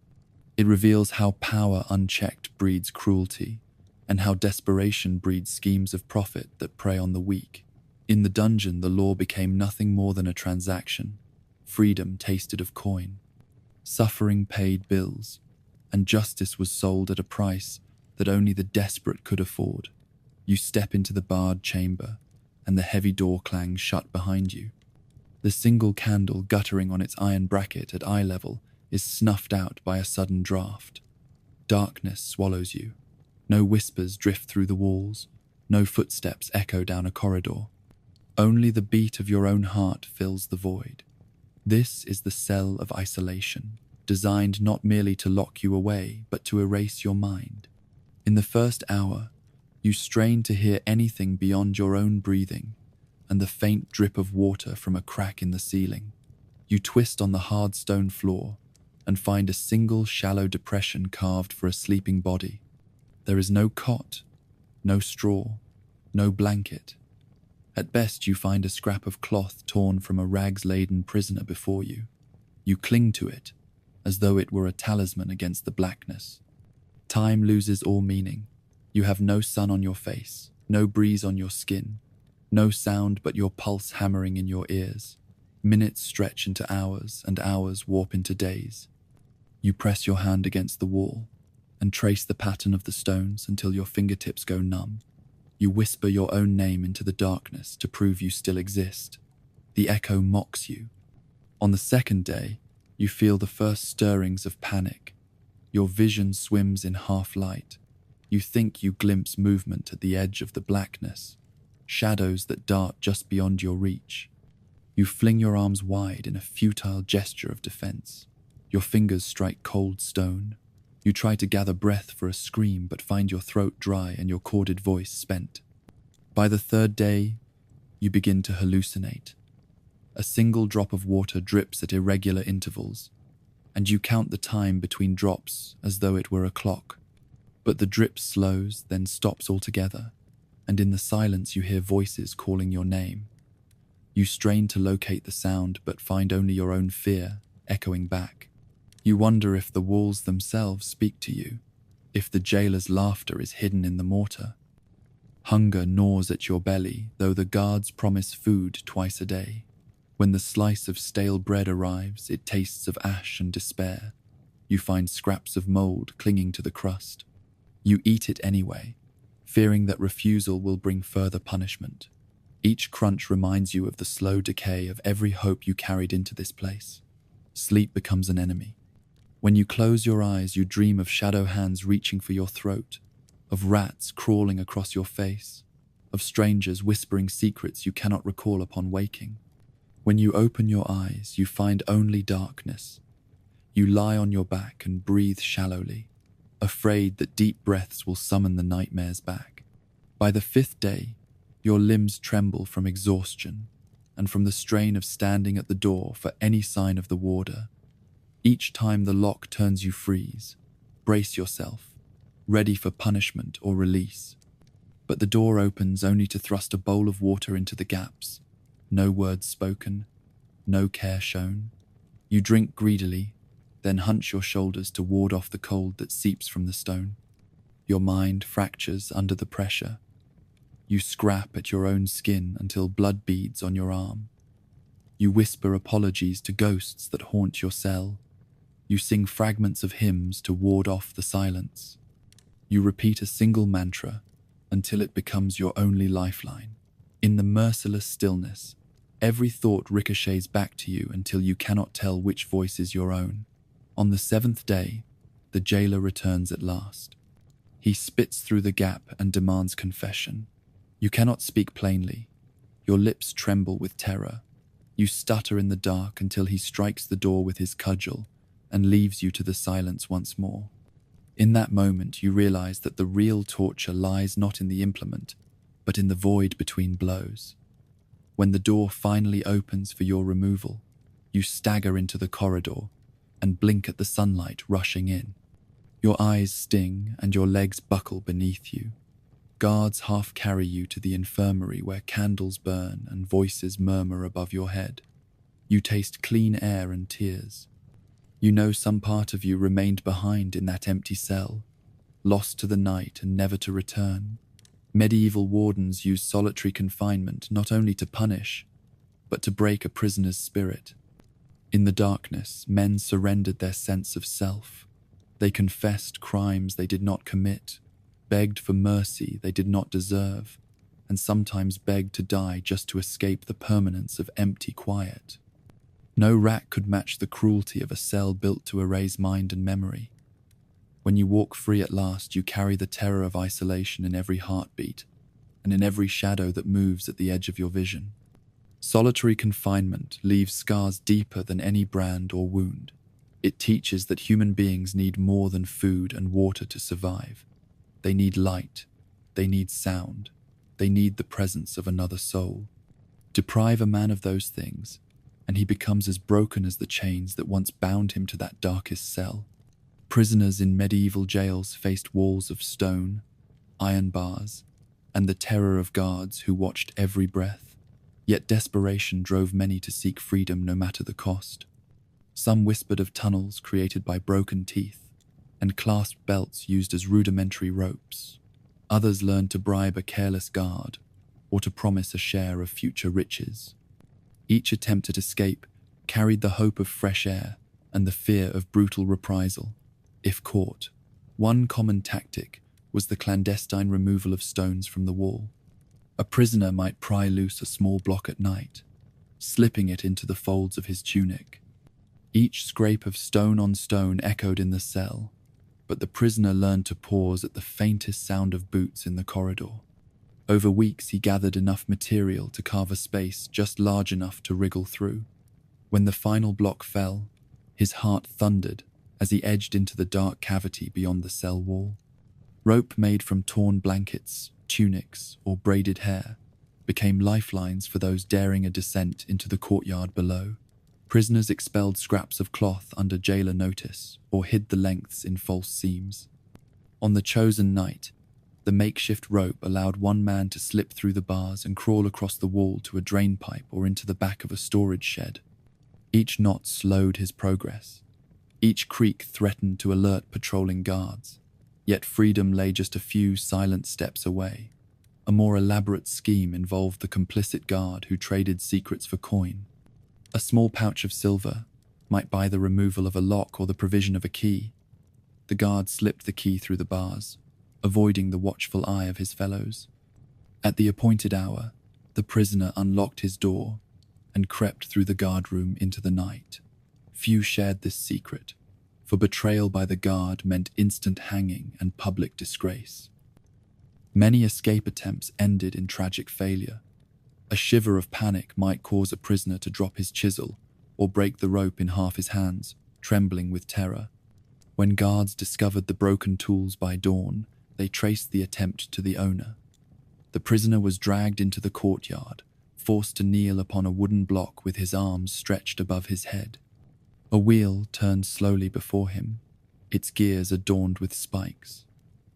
[SPEAKER 1] It reveals how power unchecked breeds cruelty, and how desperation breeds schemes of profit that prey on the weak. In the dungeon, the law became nothing more than a transaction. Freedom tasted of coin. Suffering paid bills, and justice was sold at a price that only the desperate could afford. You step into the barred chamber, and the heavy door clangs shut behind you. The single candle guttering on its iron bracket at eye level is snuffed out by a sudden draught. Darkness swallows you. No whispers drift through the walls. No footsteps echo down a corridor. Only the beat of your own heart fills the void. This is the cell of isolation, designed not merely to lock you away, but to erase your mind. In the first hour, you strain to hear anything beyond your own breathing and the faint drip of water from a crack in the ceiling. You twist on the hard stone floor and find a single shallow depression carved for a sleeping body. There is no cot, no straw, no blanket. At best, you find a scrap of cloth torn from a rags-laden prisoner before you. You cling to it, as though it were a talisman against the blackness. Time loses all meaning. You have no sun on your face, no breeze on your skin, no sound but your pulse hammering in your ears. Minutes stretch into hours, and hours warp into days. You press your hand against the wall and trace the pattern of the stones until your fingertips go numb. You whisper your own name into the darkness to prove you still exist. The echo mocks you. On the second day, you feel the first stirrings of panic. Your vision swims in half light. You think you glimpse movement at the edge of the blackness, shadows that dart just beyond your reach. You fling your arms wide in a futile gesture of defense. Your fingers strike cold stone. You try to gather breath for a scream but find your throat dry and your corded voice spent. By the third day, you begin to hallucinate. A single drop of water drips at irregular intervals, and you count the time between drops as though it were a clock. But the drip slows, then stops altogether, and in the silence you hear voices calling your name. You strain to locate the sound but find only your own fear echoing back. You wonder if the walls themselves speak to you, if the jailer's laughter is hidden in the mortar. Hunger gnaws at your belly, though the guards promise food twice a day. When the slice of stale bread arrives, it tastes of ash and despair. You find scraps of mold clinging to the crust. You eat it anyway, fearing that refusal will bring further punishment. Each crunch reminds you of the slow decay of every hope you carried into this place. Sleep becomes an enemy. When you close your eyes, you dream of shadow hands reaching for your throat, of rats crawling across your face, of strangers whispering secrets you cannot recall upon waking. When you open your eyes, you find only darkness. You lie on your back and breathe shallowly, afraid that deep breaths will summon the nightmares back. By the fifth day, your limbs tremble from exhaustion and from the strain of standing at the door for any sign of the warder. Each time the lock turns, you freeze. Brace yourself, ready for punishment or release. But the door opens only to thrust a bowl of water into the gaps. No words spoken, no care shown. You drink greedily, then hunch your shoulders to ward off the cold that seeps from the stone. Your mind fractures under the pressure. You scrap at your own skin until blood beads on your arm. You whisper apologies to ghosts that haunt your cell. You sing fragments of hymns to ward off the silence. You repeat a single mantra until it becomes your only lifeline. In the merciless stillness, every thought ricochets back to you until you cannot tell which voice is your own. On the seventh day, the jailer returns at last. He spits through the gap and demands confession. You cannot speak plainly. Your lips tremble with terror. You stutter in the dark until he strikes the door with his cudgel and leaves you to the silence once more. In that moment, you realize that the real torture lies not in the implement, but in the void between blows. When the door finally opens for your removal, you stagger into the corridor and blink at the sunlight rushing in. Your eyes sting and your legs buckle beneath you. Guards half carry you to the infirmary where candles burn and voices murmur above your head. You taste clean air and tears. You know some part of you remained behind in that empty cell, lost to the night and never to return. Medieval wardens use solitary confinement not only to punish, but to break a prisoner's spirit. In the darkness, men surrendered their sense of self. They confessed crimes they did not commit, begged for mercy they did not deserve, and sometimes begged to die just to escape the permanence of empty quiet. No rack could match the cruelty of a cell built to erase mind and memory. When you walk free at last, you carry the terror of isolation in every heartbeat and in every shadow that moves at the edge of your vision. Solitary confinement leaves scars deeper than any brand or wound. It teaches that human beings need more than food and water to survive. They need light, they need sound, they need the presence of another soul. Deprive a man of those things, and he becomes as broken as the chains that once bound him to that darkest cell. Prisoners in medieval jails faced walls of stone, iron bars, and the terror of guards who watched every breath. Yet desperation drove many to seek freedom no matter the cost. Some whispered of tunnels created by broken teeth and clasped belts used as rudimentary ropes. Others learned to bribe a careless guard or to promise a share of future riches. Each attempt at escape carried the hope of fresh air and the fear of brutal reprisal, if caught. One common tactic was the clandestine removal of stones from the wall. A prisoner might pry loose a small block at night, slipping it into the folds of his tunic. Each scrape of stone on stone echoed in the cell, but the prisoner learned to pause at the faintest sound of boots in the corridor. Over weeks he gathered enough material to carve a space just large enough to wriggle through. When the final block fell, his heart thundered as he edged into the dark cavity beyond the cell wall. Rope made from torn blankets, tunics, or braided hair became lifelines for those daring a descent into the courtyard below. Prisoners expelled scraps of cloth under jailer notice or hid the lengths in false seams. On the chosen night, the makeshift rope allowed one man to slip through the bars and crawl across the wall to a drain pipe or into the back of a storage shed. Each knot slowed his progress. Each creak threatened to alert patrolling guards. Yet freedom lay just a few silent steps away. A more elaborate scheme involved the complicit guard who traded secrets for coin. A small pouch of silver might buy the removal of a lock or the provision of a key. The guard slipped the key through the bars, avoiding the watchful eye of his fellows. At the appointed hour, the prisoner unlocked his door and crept through the guard room into the night. Few shared this secret, for betrayal by the guard meant instant hanging and public disgrace. Many escape attempts ended in tragic failure. A shiver of panic might cause a prisoner to drop his chisel or break the rope in half his hands, trembling with terror. When guards discovered the broken tools by dawn, they traced the attempt to the owner. The prisoner was dragged into the courtyard, forced to kneel upon a wooden block with his arms stretched above his head. A wheel turned slowly before him, its gears adorned with spikes.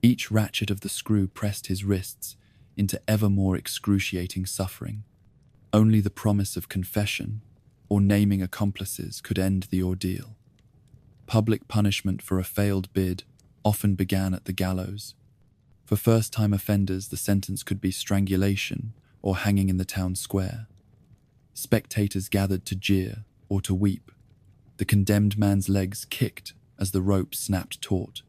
[SPEAKER 1] Each ratchet of the screw pressed his wrists into ever more excruciating suffering. Only the promise of confession or naming accomplices could end the ordeal. Public punishment for a failed bid often began at the gallows. For first-time offenders, the sentence could be strangulation or hanging in the town square. Spectators gathered to jeer or to weep. The condemned man's legs kicked as the rope snapped taut.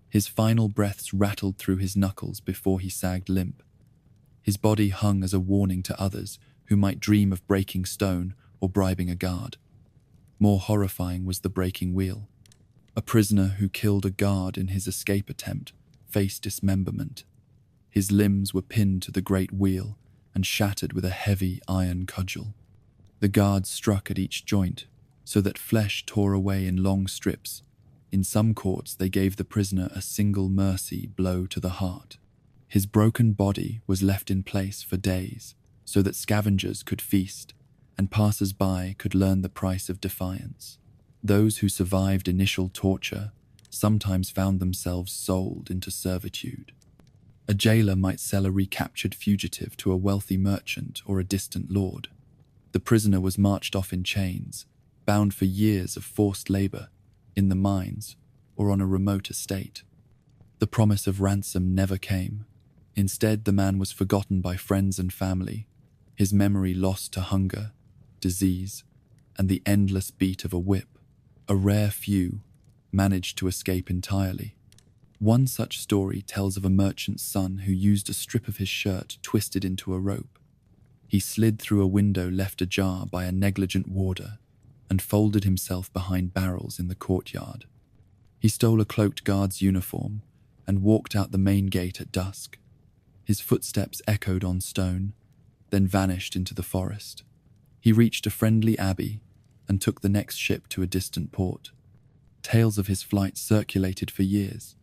[SPEAKER 1] His final breaths rattled through his knuckles before he sagged limp. His body hung as a warning to others who might dream of breaking stone or bribing a guard. More horrifying was the breaking wheel. A prisoner who killed a guard in his escape attempt faced dismemberment. His limbs were pinned to the great wheel and shattered with a heavy iron cudgel. The guards struck at each joint so that flesh tore away in long strips. In some courts, they gave the prisoner a single mercy blow to the heart. His broken body was left in place for days so that scavengers could feast and passers-by could learn the price of defiance. Those who survived initial torture sometimes found themselves sold into servitude. A jailer might sell a recaptured fugitive to a wealthy merchant or a distant lord. The prisoner was marched off in chains, bound for years of forced labor in the mines or on a remote estate. The promise of ransom never came. Instead, the man was forgotten by friends and family, his memory lost to hunger, disease, and the endless beat of a whip. A rare few managed to escape entirely. One such story tells of a merchant's son who used a strip of his shirt twisted into a rope. He slid through a window left ajar by a negligent warder and folded himself behind barrels in the courtyard. He stole a cloaked guard's uniform and walked out the main gate at dusk. His footsteps echoed on stone, then vanished into the forest. He reached a friendly abbey and took the next ship to a distant port. Tales of his flight circulated for years,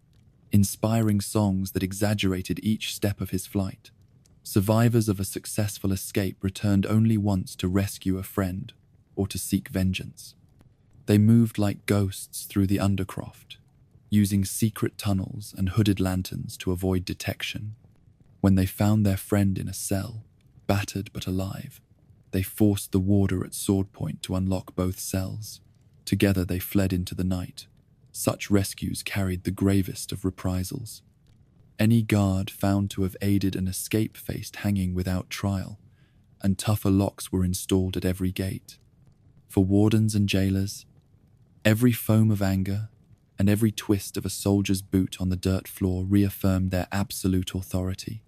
[SPEAKER 1] inspiring songs that exaggerated each step of his flight. Survivors of a successful escape returned only once to rescue a friend or to seek vengeance. They moved like ghosts through the undercroft, using secret tunnels and hooded lanterns to avoid detection. When they found their friend in a cell, battered but alive, they forced the warder at sword point to unlock both cells. Together they fled into the night. Such rescues carried the gravest of reprisals. Any guard found to have aided an escape faced hanging without trial, and tougher locks were installed at every gate. For wardens and jailers, every foam of anger and every twist of a soldier's boot on the dirt floor reaffirmed their absolute authority.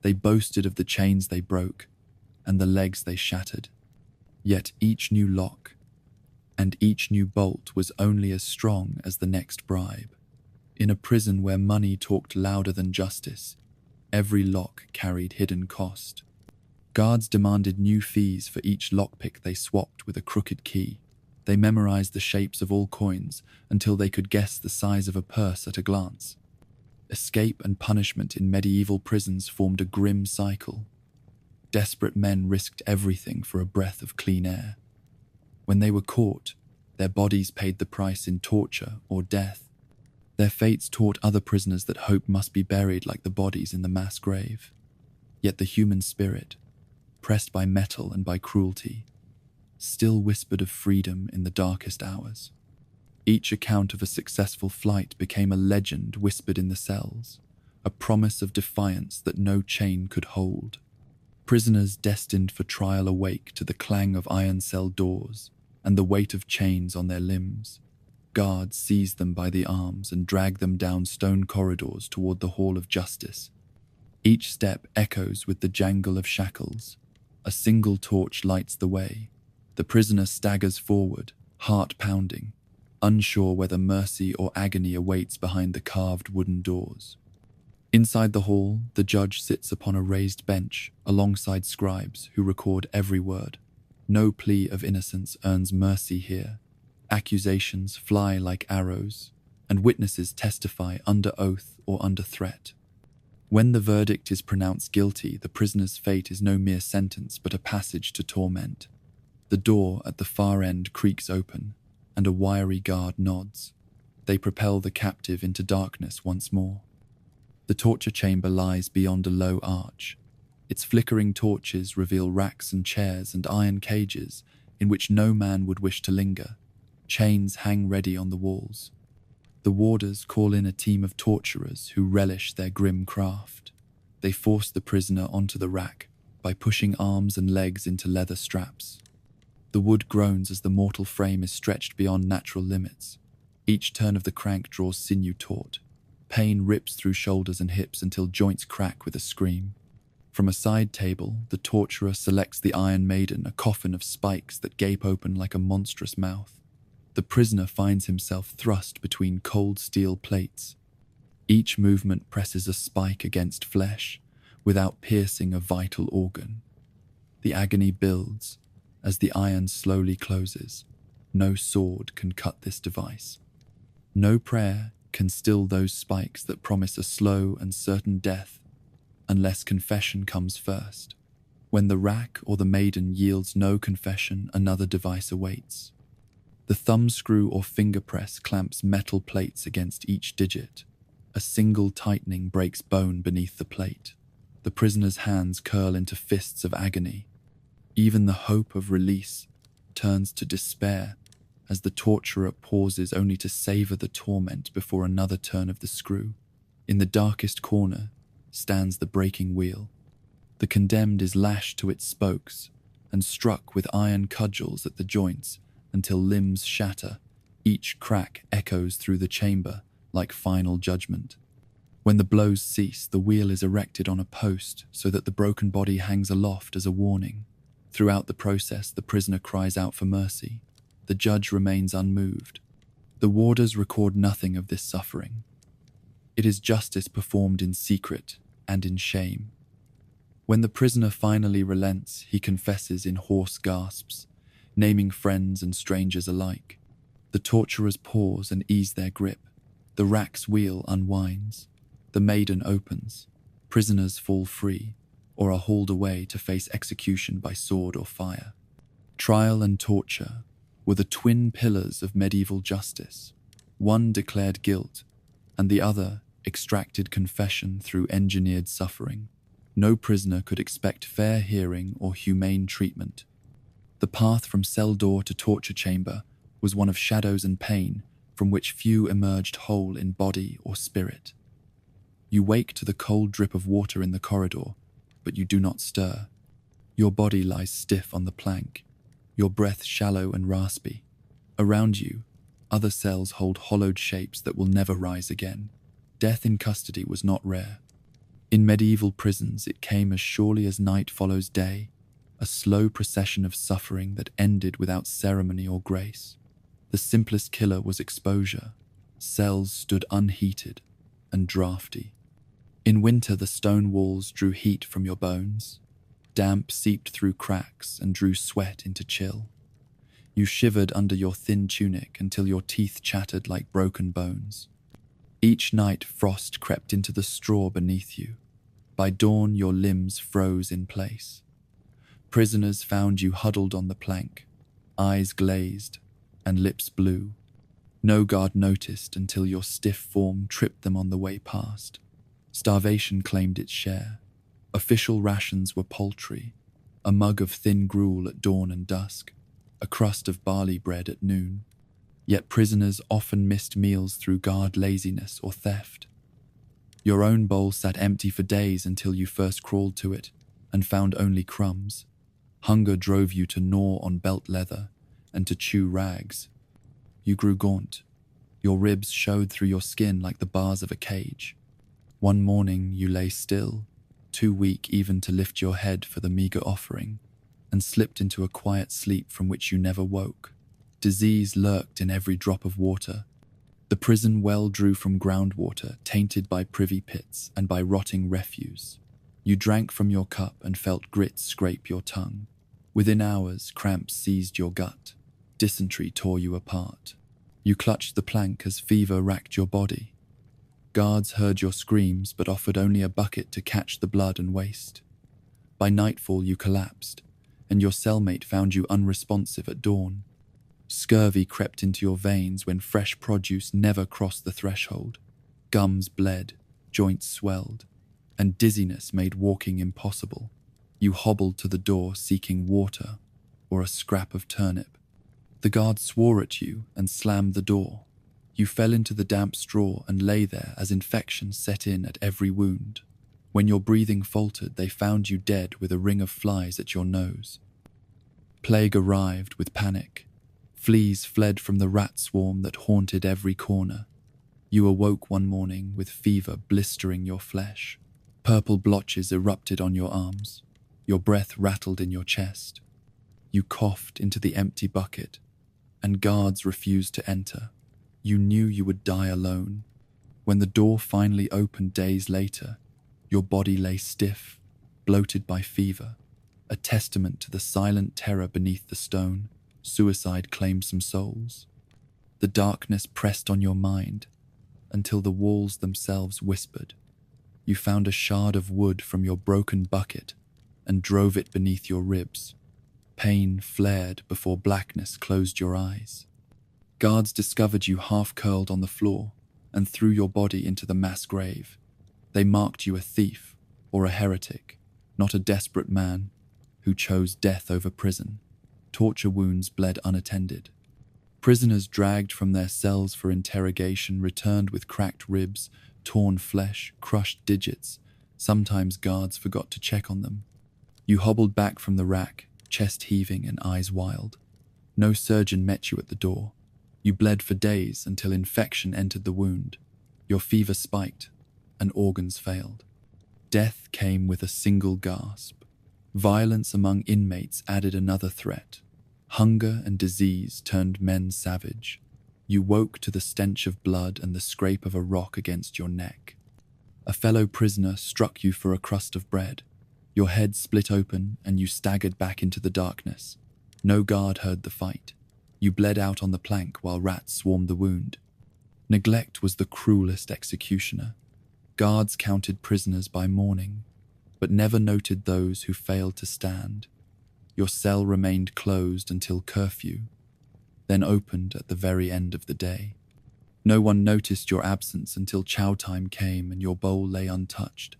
[SPEAKER 1] They boasted of the chains they broke and the legs they shattered. Yet each new lock and each new bolt was only as strong as the next bribe. In a prison where money talked louder than justice, every lock carried hidden cost. Guards demanded new fees for each lockpick they swapped with a crooked key. They memorized the shapes of all coins until they could guess the size of a purse at a glance. Escape and punishment in medieval prisons formed a grim cycle. Desperate men risked everything for a breath of clean air. When they were caught, their bodies paid the price in torture or death. Their fates taught other prisoners that hope must be buried like the bodies in the mass grave. Yet the human spirit, pressed by metal and by cruelty, still whispered of freedom in the darkest hours. Each account of a successful flight became a legend whispered in the cells, a promise of defiance that no chain could hold. Prisoners destined for trial awake to the clang of iron cell doors and the weight of chains on their limbs. Guards seized them by the arms and dragged them down stone corridors toward the hall of justice. Each step echoes with the jangle of shackles. A single torch lights the way. The prisoner staggers forward, heart pounding, unsure whether mercy or agony awaits behind the carved wooden doors. Inside the hall, the judge sits upon a raised bench alongside scribes who record every word. No plea of innocence earns mercy here. Accusations fly like arrows, and witnesses testify under oath or under threat. When the verdict is pronounced guilty, the prisoner's fate is no mere sentence but a passage to torment. The door at the far end creaks open, and a wiry guard nods. They propel the captive into darkness once more. The torture chamber lies beyond a low arch. Its flickering torches reveal racks and chairs and iron cages in which no man would wish to linger. Chains hang ready on the walls. The warders call in a team of torturers who relish their grim craft. They force the prisoner onto the rack by pushing arms and legs into leather straps. The wood groans as the mortal frame is stretched beyond natural limits. Each turn of the crank draws sinew taut. Pain rips through shoulders and hips until joints crack with a scream. From a side table, the torturer selects the Iron Maiden, a coffin of spikes that gape open like a monstrous mouth. The prisoner finds himself thrust between cold steel plates. Each movement presses a spike against flesh, without piercing a vital organ. The agony builds as the iron slowly closes. No sword can cut this device. No prayer can still those spikes that promise a slow and certain death, unless confession comes first. When the rack or the maiden yields no confession, another device awaits. The thumbscrew or finger press clamps metal plates against each digit. A single tightening breaks bone beneath the plate. The prisoner's hands curl into fists of agony. Even the hope of release turns to despair as the torturer pauses only to savor the torment before another turn of the screw. In the darkest corner stands the breaking wheel. The condemned is lashed to its spokes and struck with iron cudgels at the joints until limbs shatter. Each crack echoes through the chamber like final judgment. When the blows cease, the wheel is erected on a post so that the broken body hangs aloft as a warning. Throughout the process, the prisoner cries out for mercy. The judge remains unmoved. The warders record nothing of this suffering. It is justice performed in secret and in shame. When the prisoner finally relents, he confesses in hoarse gasps, naming friends and strangers alike. The torturers pause and ease their grip. The rack's wheel unwinds. The maiden opens. Prisoners fall free or are hauled away to face execution by sword or fire. Trial and torture were the twin pillars of medieval justice. One declared guilt, and the other extracted confession through engineered suffering. No prisoner could expect fair hearing or humane treatment. The path from cell door to torture chamber was one of shadows and pain, from which few emerged whole in body or spirit. You wake to the cold drip of water in the corridor, but you do not stir. Your body lies stiff on the plank, your breath shallow and raspy. Around you, other cells hold hollowed shapes that will never rise again. Death in custody was not rare. In medieval prisons, it came as surely as night follows day, a slow procession of suffering that ended without ceremony or grace. The simplest killer was exposure. Cells stood unheated and drafty. In winter, the stone walls drew heat from your bones. Damp seeped through cracks and drew sweat into chill. You shivered under your thin tunic until your teeth chattered like broken bones. Each night, frost crept into the straw beneath you. By dawn, your limbs froze in place. Prisoners found you huddled on the plank, eyes glazed and lips blue. No guard noticed until your stiff form tripped them on the way past. Starvation claimed its share. Official rations were paltry, a mug of thin gruel at dawn and dusk, a crust of barley bread at noon. Yet prisoners often missed meals through guard laziness or theft. Your own bowl sat empty for days until you first crawled to it and found only crumbs. Hunger drove you to gnaw on belt leather and to chew rags. You grew gaunt. Your ribs showed through your skin like the bars of a cage. One morning you lay still, too weak even to lift your head for the meager offering, and slipped into a quiet sleep from which you never woke. Disease lurked in every drop of water. The prison well drew from groundwater, tainted by privy pits and by rotting refuse. You drank from your cup and felt grit scrape your tongue. Within hours, cramps seized your gut. Dysentery tore you apart. You clutched the plank as fever racked your body. Guards heard your screams but offered only a bucket to catch the blood and waste. By nightfall you collapsed, and your cellmate found you unresponsive at dawn. Scurvy crept into your veins when fresh produce never crossed the threshold. Gums bled, joints swelled, and dizziness made walking impossible. You hobbled to the door seeking water or a scrap of turnip. The guard swore at you and slammed the door. You fell into the damp straw and lay there as infection set in at every wound. When your breathing faltered, they found you dead with a ring of flies at your nose. Plague arrived with panic. Fleas fled from the rat swarm that haunted every corner. You awoke one morning with fever blistering your flesh. Purple blotches erupted on your arms. Your breath rattled in your chest. You coughed into the empty bucket, and guards refused to enter. You knew you would die alone. When the door finally opened days later, your body lay stiff, bloated by fever, a testament to the silent terror beneath the stone. Suicide claimed some souls. The darkness pressed on your mind until the walls themselves whispered. You found a shard of wood from your broken bucket and drove it beneath your ribs. Pain flared before blackness closed your eyes. Guards discovered you half-curled on the floor and threw your body into the mass grave. They marked you a thief or a heretic, not a desperate man who chose death over prison. Torture wounds bled unattended. Prisoners dragged from their cells for interrogation returned with cracked ribs, torn flesh, crushed digits. Sometimes guards forgot to check on them. You hobbled back from the rack, chest heaving and eyes wild. No surgeon met you at the door. You bled for days until infection entered the wound. Your fever spiked and organs failed. Death came with a single gasp. Violence among inmates added another threat. Hunger and disease turned men savage. You woke to the stench of blood and the scrape of a rock against your neck. A fellow prisoner struck you for a crust of bread. Your head split open and you staggered back into the darkness. No guard heard the fight. You bled out on the plank while rats swarmed the wound. Neglect was the cruelest executioner. Guards counted prisoners by morning, but never noted those who failed to stand. Your cell remained closed until curfew, then opened at the very end of the day. No one noticed your absence until chow time came and your bowl lay untouched.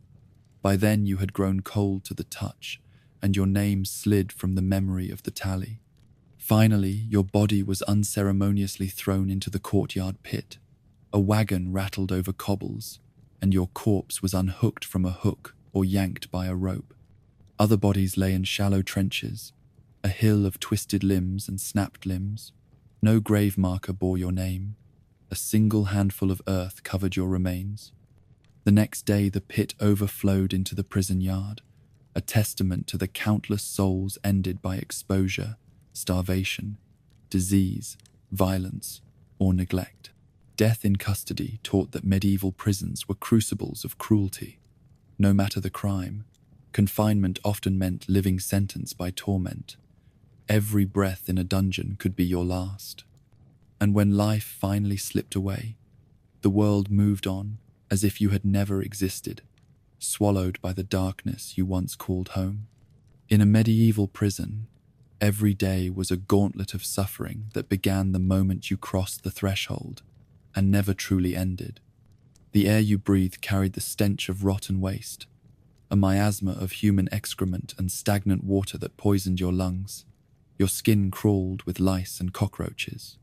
[SPEAKER 1] By then you had grown cold to the touch, and your name slid from the memory of the tally. Finally, your body was unceremoniously thrown into the courtyard pit. A wagon rattled over cobbles, and your corpse was unhooked from a hook or yanked by a rope. Other bodies lay in shallow trenches, a hill of twisted limbs and snapped limbs. No grave marker bore your name. A single handful of earth covered your remains. The next day, the pit overflowed into the prison yard, a testament to the countless souls ended by exposure, starvation, disease, violence, or neglect. Death in custody taught that medieval prisons were crucibles of cruelty. No matter the crime, confinement often meant living sentence by torment. Every breath in a dungeon could be your last. And when life finally slipped away, the world moved on as if you had never existed, swallowed by the darkness you once called home. In a medieval prison, every day was a gauntlet of suffering that began the moment you crossed the threshold and never truly ended. The air you breathed carried the stench of rotten waste, a miasma of human excrement and stagnant water that poisoned your lungs. Your skin crawled with lice and cockroaches.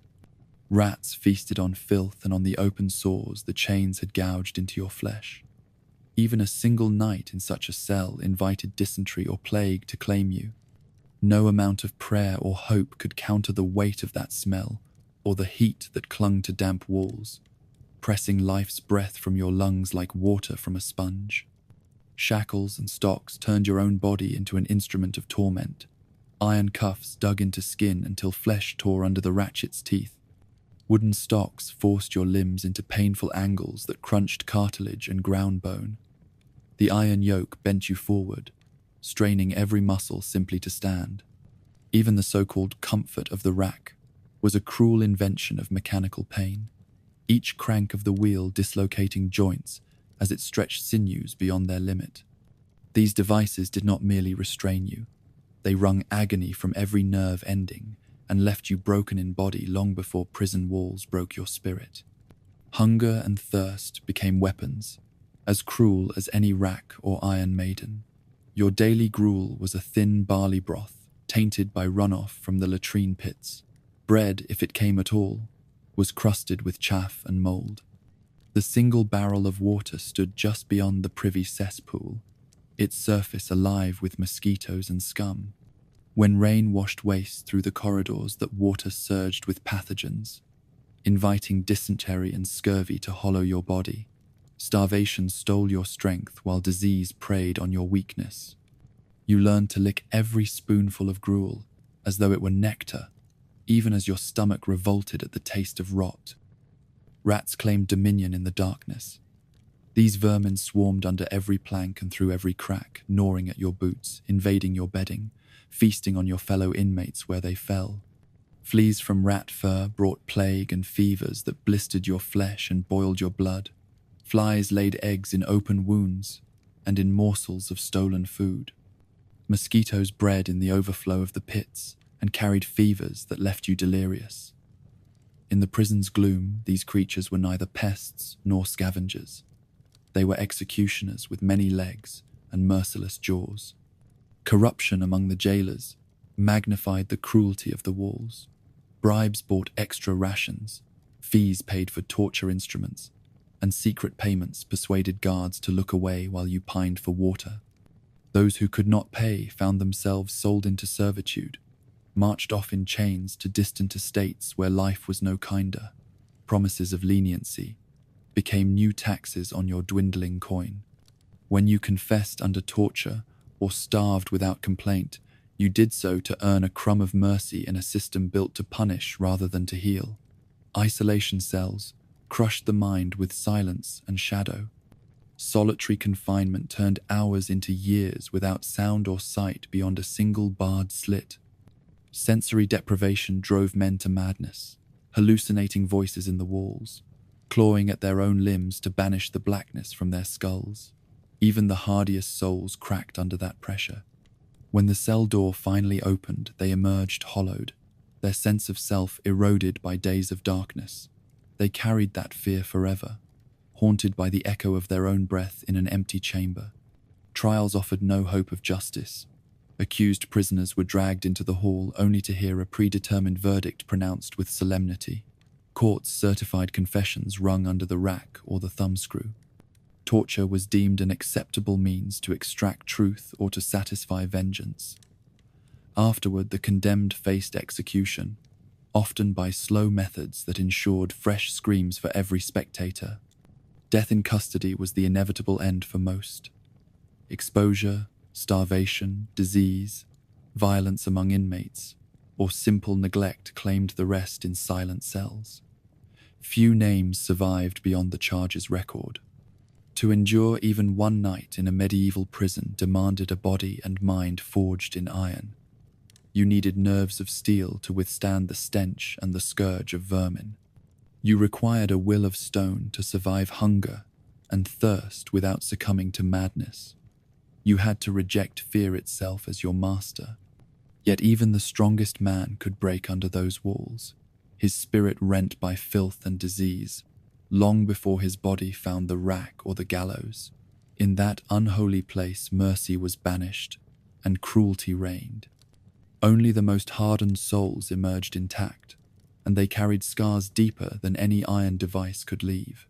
[SPEAKER 1] Rats feasted on filth and on the open sores the chains had gouged into your flesh. Even a single night in such a cell invited dysentery or plague to claim you. No amount of prayer or hope could counter the weight of that smell or the heat that clung to damp walls, pressing life's breath from your lungs like water from a sponge. Shackles and stocks turned your own body into an instrument of torment. Iron cuffs dug into skin until flesh tore under the ratchet's teeth. Wooden stocks forced your limbs into painful angles that crunched cartilage and ground bone. The iron yoke bent you forward, straining every muscle simply to stand. Even the so-called comfort of the rack was a cruel invention of mechanical pain, each crank of the wheel dislocating joints as it stretched sinews beyond their limit. These devices did not merely restrain you. They wrung agony from every nerve ending and left you broken in body long before prison walls broke your spirit. Hunger and thirst became weapons, as cruel as any rack or iron maiden. Your daily gruel was a thin barley broth, tainted by runoff from the latrine pits. Bread, if it came at all, was crusted with chaff and mold. The single barrel of water stood just beyond the privy cesspool, its surface alive with mosquitoes and scum. When rain washed waste through the corridors, that water surged with pathogens, inviting dysentery and scurvy to hollow your body. Starvation stole your strength while disease preyed on your weakness. You learned to lick every spoonful of gruel as though it were nectar, even as your stomach revolted at the taste of rot. Rats claimed dominion in the darkness. These vermin swarmed under every plank and through every crack, gnawing at your boots, invading your bedding, feasting on your fellow inmates where they fell. Fleas from rat fur brought plague and fevers that blistered your flesh and boiled your blood. Flies laid eggs in open wounds and in morsels of stolen food. Mosquitoes bred in the overflow of the pits and carried fevers that left you delirious. In the prison's gloom, these creatures were neither pests nor scavengers. They were executioners with many legs and merciless jaws. Corruption among the jailers magnified the cruelty of the walls. Bribes bought extra rations, fees paid for torture instruments, and secret payments persuaded guards to look away while you pined for water. Those who could not pay found themselves sold into servitude, marched off in chains to distant estates where life was no kinder. Promises of leniency became new taxes on your dwindling coin. When you confessed under torture or starved without complaint, you did so to earn a crumb of mercy in a system built to punish rather than to heal. Isolation cells crushed the mind with silence and shadow. Solitary confinement turned hours into years without sound or sight beyond a single barred slit. Sensory deprivation drove men to madness, hallucinating voices in the walls, clawing at their own limbs to banish the blackness from their skulls. Even the hardiest souls cracked under that pressure. When the cell door finally opened, they emerged hollowed, their sense of self eroded by days of darkness. They carried that fear forever, haunted by the echo of their own breath in an empty chamber. Trials offered no hope of justice. Accused prisoners were dragged into the hall only to hear a predetermined verdict pronounced with solemnity. Courts certified confessions rung under the rack or the thumbscrew. Torture was deemed an acceptable means to extract truth or to satisfy vengeance. Afterward, the condemned faced execution, often by slow methods that ensured fresh screams for every spectator. Death in custody was the inevitable end for most. Exposure, starvation, disease, violence among inmates, or simple neglect claimed the rest in silent cells. Few names survived beyond the charge's record. To endure even one night in a medieval prison demanded a body and mind forged in iron. You needed nerves of steel to withstand the stench and the scourge of vermin. You required a will of stone to survive hunger and thirst without succumbing to madness. You had to reject fear itself as your master. Yet even the strongest man could break under those walls, his spirit rent by filth and disease, long before his body found the rack or the gallows. In that unholy place, mercy was banished and cruelty reigned. Only the most hardened souls emerged intact, and they carried scars deeper than any iron device could leave.